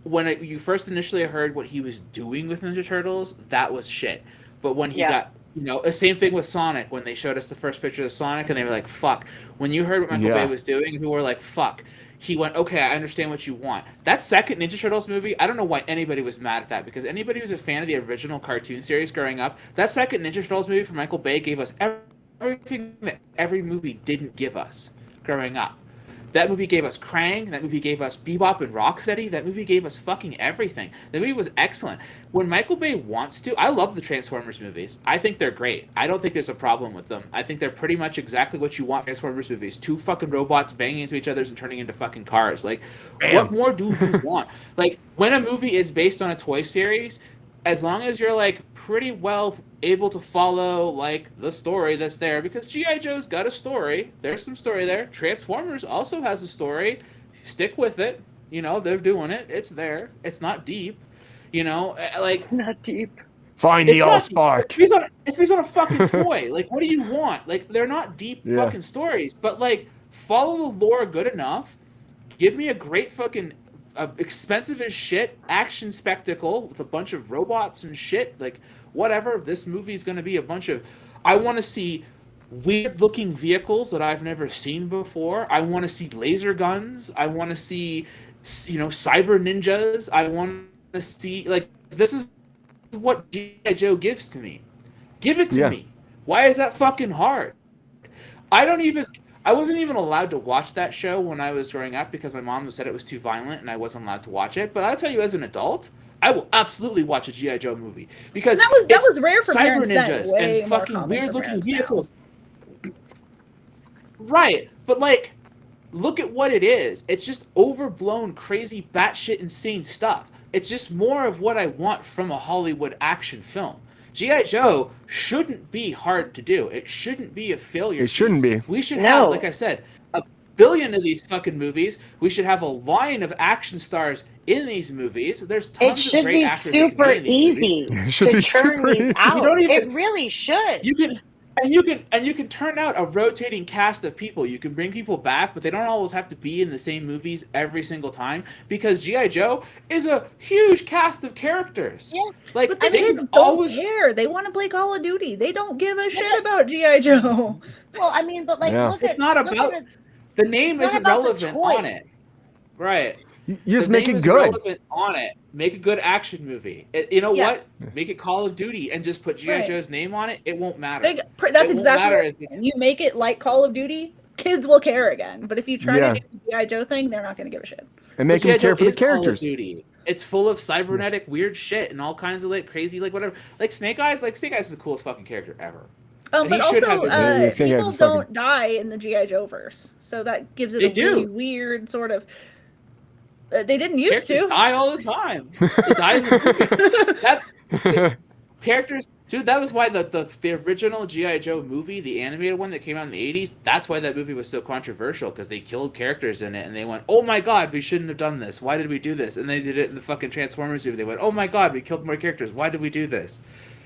S5: when you first initially heard what he was doing with Ninja Turtles, that was shit. But when he got, the same thing with Sonic, when they showed us the first picture of Sonic, and they were like, fuck. When you heard what Michael Bay was doing, people were like, fuck. He went, okay, I understand what you want. That second Ninja Turtles movie, I don't know why anybody was mad at that, because anybody who's a fan of the original cartoon series growing up, that second Ninja Turtles movie from Michael Bay gave us everything that every movie didn't give us growing up. That movie gave us Krang. That movie gave us Bebop and Rocksteady. That movie gave us fucking everything. The movie was excellent. When Michael Bay wants to, I love the Transformers movies. I think they're great. I don't think there's a problem with them. I think they're pretty much exactly what you want Transformers movies. Two fucking robots banging into each other and turning into fucking cars. Like, what more do you want? Like, when a movie is based on a toy series, as long as you're like pretty well able to follow like the story that's there, because G.I. Joe's got a story. There's some story there. Transformers also has a story. Stick with it. They're doing it. It's there. It's not deep. Like,
S2: It's not deep.
S1: Find the Allspark.
S5: It's based on a fucking toy. Like, what do you want? Like, they're not deep fucking stories, but like, follow the lore good enough. Give me a great fucking expensive as shit action spectacle with a bunch of robots and shit. Like, whatever. This movie's going to be a bunch of... I want to see weird looking vehicles that I've never seen before. I want to see laser guns. I want to see, cyber ninjas. I want to see... Like, this is what G.I. Joe gives to me. Give it to me. Why is that fucking hard? I wasn't even allowed to watch that show when I was growing up because my mom said it was too violent and I wasn't allowed to watch it. But I'll tell you, as an adult, I will absolutely watch a G.I. Joe movie because
S4: that was rare for
S5: cyber
S4: parents
S5: ninjas
S4: then,
S5: and fucking weird looking vehicles. Right, but like, look at what it is. It's just overblown, crazy, batshit insane stuff. It's just more of what I want from a Hollywood action film. G.I. Joe shouldn't be hard to do. It shouldn't be a failure.
S1: It shouldn't be.
S5: We should have, like I said, a billion of these fucking movies. We should have a line of action stars in these movies. There's tons of great actors.
S2: It should be super easy to churn these out. It really should.
S5: You can turn out a rotating cast of people. You can bring people back, but they don't always have to be in the same movies every single time, because G.I. Joe is a huge cast of characters.
S2: Yeah.
S5: Like,
S4: but the kids don't care. They want to play Call of Duty. They don't give a shit about G.I. Joe.
S2: Well, I mean, but like,
S5: it's not about the name isn't relevant on it, right?
S1: You just make it good.
S5: Relevant on it. Make a good action movie. What? Make it Call of Duty and just put G.I. Joe's name on it. It won't matter.
S4: That's exactly. You make it like Call of Duty, kids will care again. But if you try to do the G.I. Joe thing, they're not going to give a shit.
S1: And make them care for the characters.
S5: Call of Duty. It's full of cybernetic weird shit and all kinds of like crazy like whatever. Like Snake Eyes. Like Snake Eyes is the coolest fucking character ever.
S4: But also, people don't die in the G.I. Joe verse, so that gives it really weird sort of. They didn't used to
S5: die all the time. They die in the movie. That's characters, dude. That was why the original G.I. Joe movie, the animated one that came out in the 80s. That's why that movie was so controversial, because they killed characters in it, and they went, "Oh my god, we shouldn't have done this. Why did we do this?" And they did it in the fucking Transformers movie. They went, "Oh my god, we killed more characters. Why did we do this?"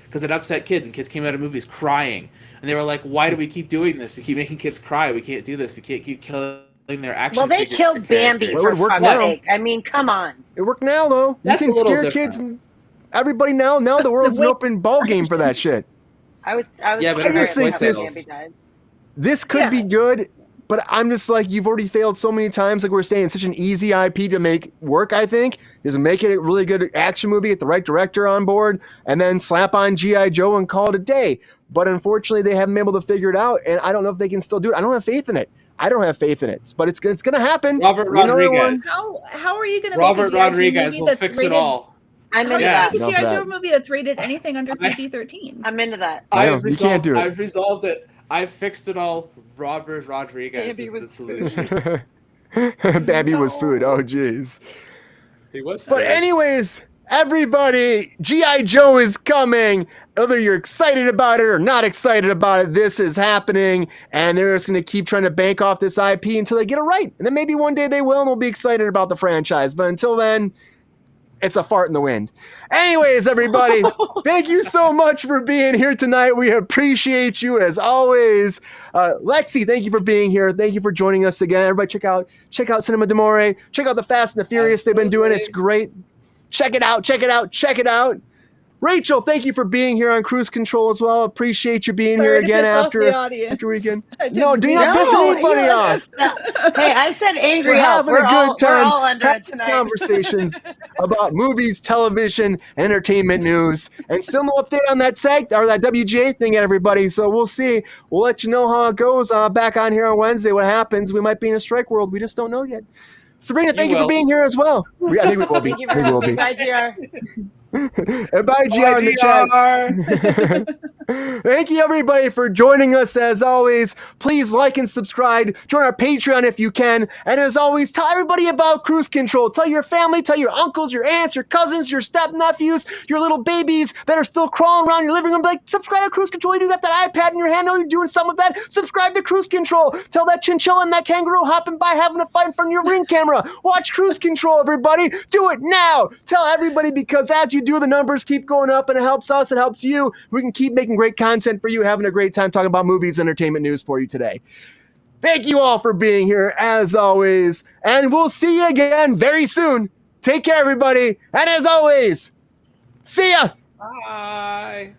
S5: Because it upset kids, and kids came out of movies crying, and they were like, "Why do we keep doing this? We keep making kids cry. We can't do this. We can't keep killing." Their action.
S2: Well, they killed Bambi for fuck's sake. I mean, come on.
S1: It worked now, though.
S5: That's
S1: you can scare kids and everybody now. Now the world's an open ball game for that shit.
S2: I was
S5: but
S2: I
S1: just think this could be good, but I'm just like, you've already failed so many times. Like we're saying, it's such an easy IP to make work, I think. Just make it a really good action movie, get the right director on board, and then slap on G.I. Joe and call it a day. But unfortunately, they haven't been able to figure it out, and I don't know if they can still do it. I don't have faith in it. I don't have faith in it, but it's going to happen.
S5: Robert Rodriguez.
S4: How are you going to
S5: Robert Rodriguez will fix it all.
S2: I'm
S4: How
S2: into
S4: do you
S2: that.
S4: make a
S1: Enough
S4: G.I.
S1: of
S4: Joe
S1: that.
S4: movie that's rated anything under PG-13?
S2: I'm into that.
S1: I know, you can't do it.
S5: I've resolved it. I've fixed it all. Robert Rodriguez
S2: Baby
S5: is the
S2: was
S5: solution.
S1: Babby was food.
S4: No.
S1: Oh, jeez.
S5: He was.
S1: But
S5: food.
S1: anyways, everybody, G.I. Joe is coming. Whether you're excited about it or not excited about it, this is happening. And they're just going to keep trying to bank off this IP until they get it right. And then maybe one day they will and we'll be excited about the franchise. But until then, it's a fart in the wind. Anyways, everybody, thank you so much for being here tonight. We appreciate you as always. Lexi, thank you for being here. Thank you for joining us again. Everybody check out Cinema d'Amore. Check out the Fast and the Furious they've been doing. It's great. Check it out. Rachel, thank you for being here on Kruse Control as well. Appreciate you being here
S4: Sorry to
S1: again
S4: piss off
S1: after
S4: the audience.
S1: weekend.
S4: I didn't
S1: No, do
S4: mean
S1: not
S2: to.
S1: piss
S2: No,
S1: anybody
S2: you're
S1: off.
S2: Hey, I said angry
S1: We're
S2: elf.
S1: having a good time.
S2: We're all under
S1: having
S2: it tonight.
S1: Conversations about movies, television, entertainment news, and still no update on that SAG or that WGA thing yet, everybody. So we'll see. We'll let you know how it goes back on here on Wednesday. What happens? We might be in a strike world. We just don't know yet. Sabrina, thank you for
S5: will.
S1: being here as well. I think we will be.
S2: Thank you
S1: I
S2: for
S1: think we will
S2: having me.
S1: be.
S2: Bye, GR.
S1: And bye, GR in the chat.
S5: GR.
S1: Thank you, everybody, for joining us. As always, please like and subscribe. Join our Patreon if you can. And as always, tell everybody about Kruse Control. Tell your family, tell your uncles, your aunts, your cousins, your step-nephews, your little babies that are still crawling around your living room. Be like, subscribe to Kruse Control. You got that iPad in your hand. Know you're doing something with that. Subscribe to Kruse Control. Tell that chinchilla and that kangaroo hopping by having a fight in front of your Ring camera. Watch Kruse Control, everybody. Do it now. Tell everybody, because as you do, the numbers keep going up and it helps us. It helps you. We can keep making great content for you, having a great time talking about movies, entertainment news for you today. Thank you all for being here, as always. And we'll see you again very soon. Take care, everybody. And as always, see ya.
S5: Bye.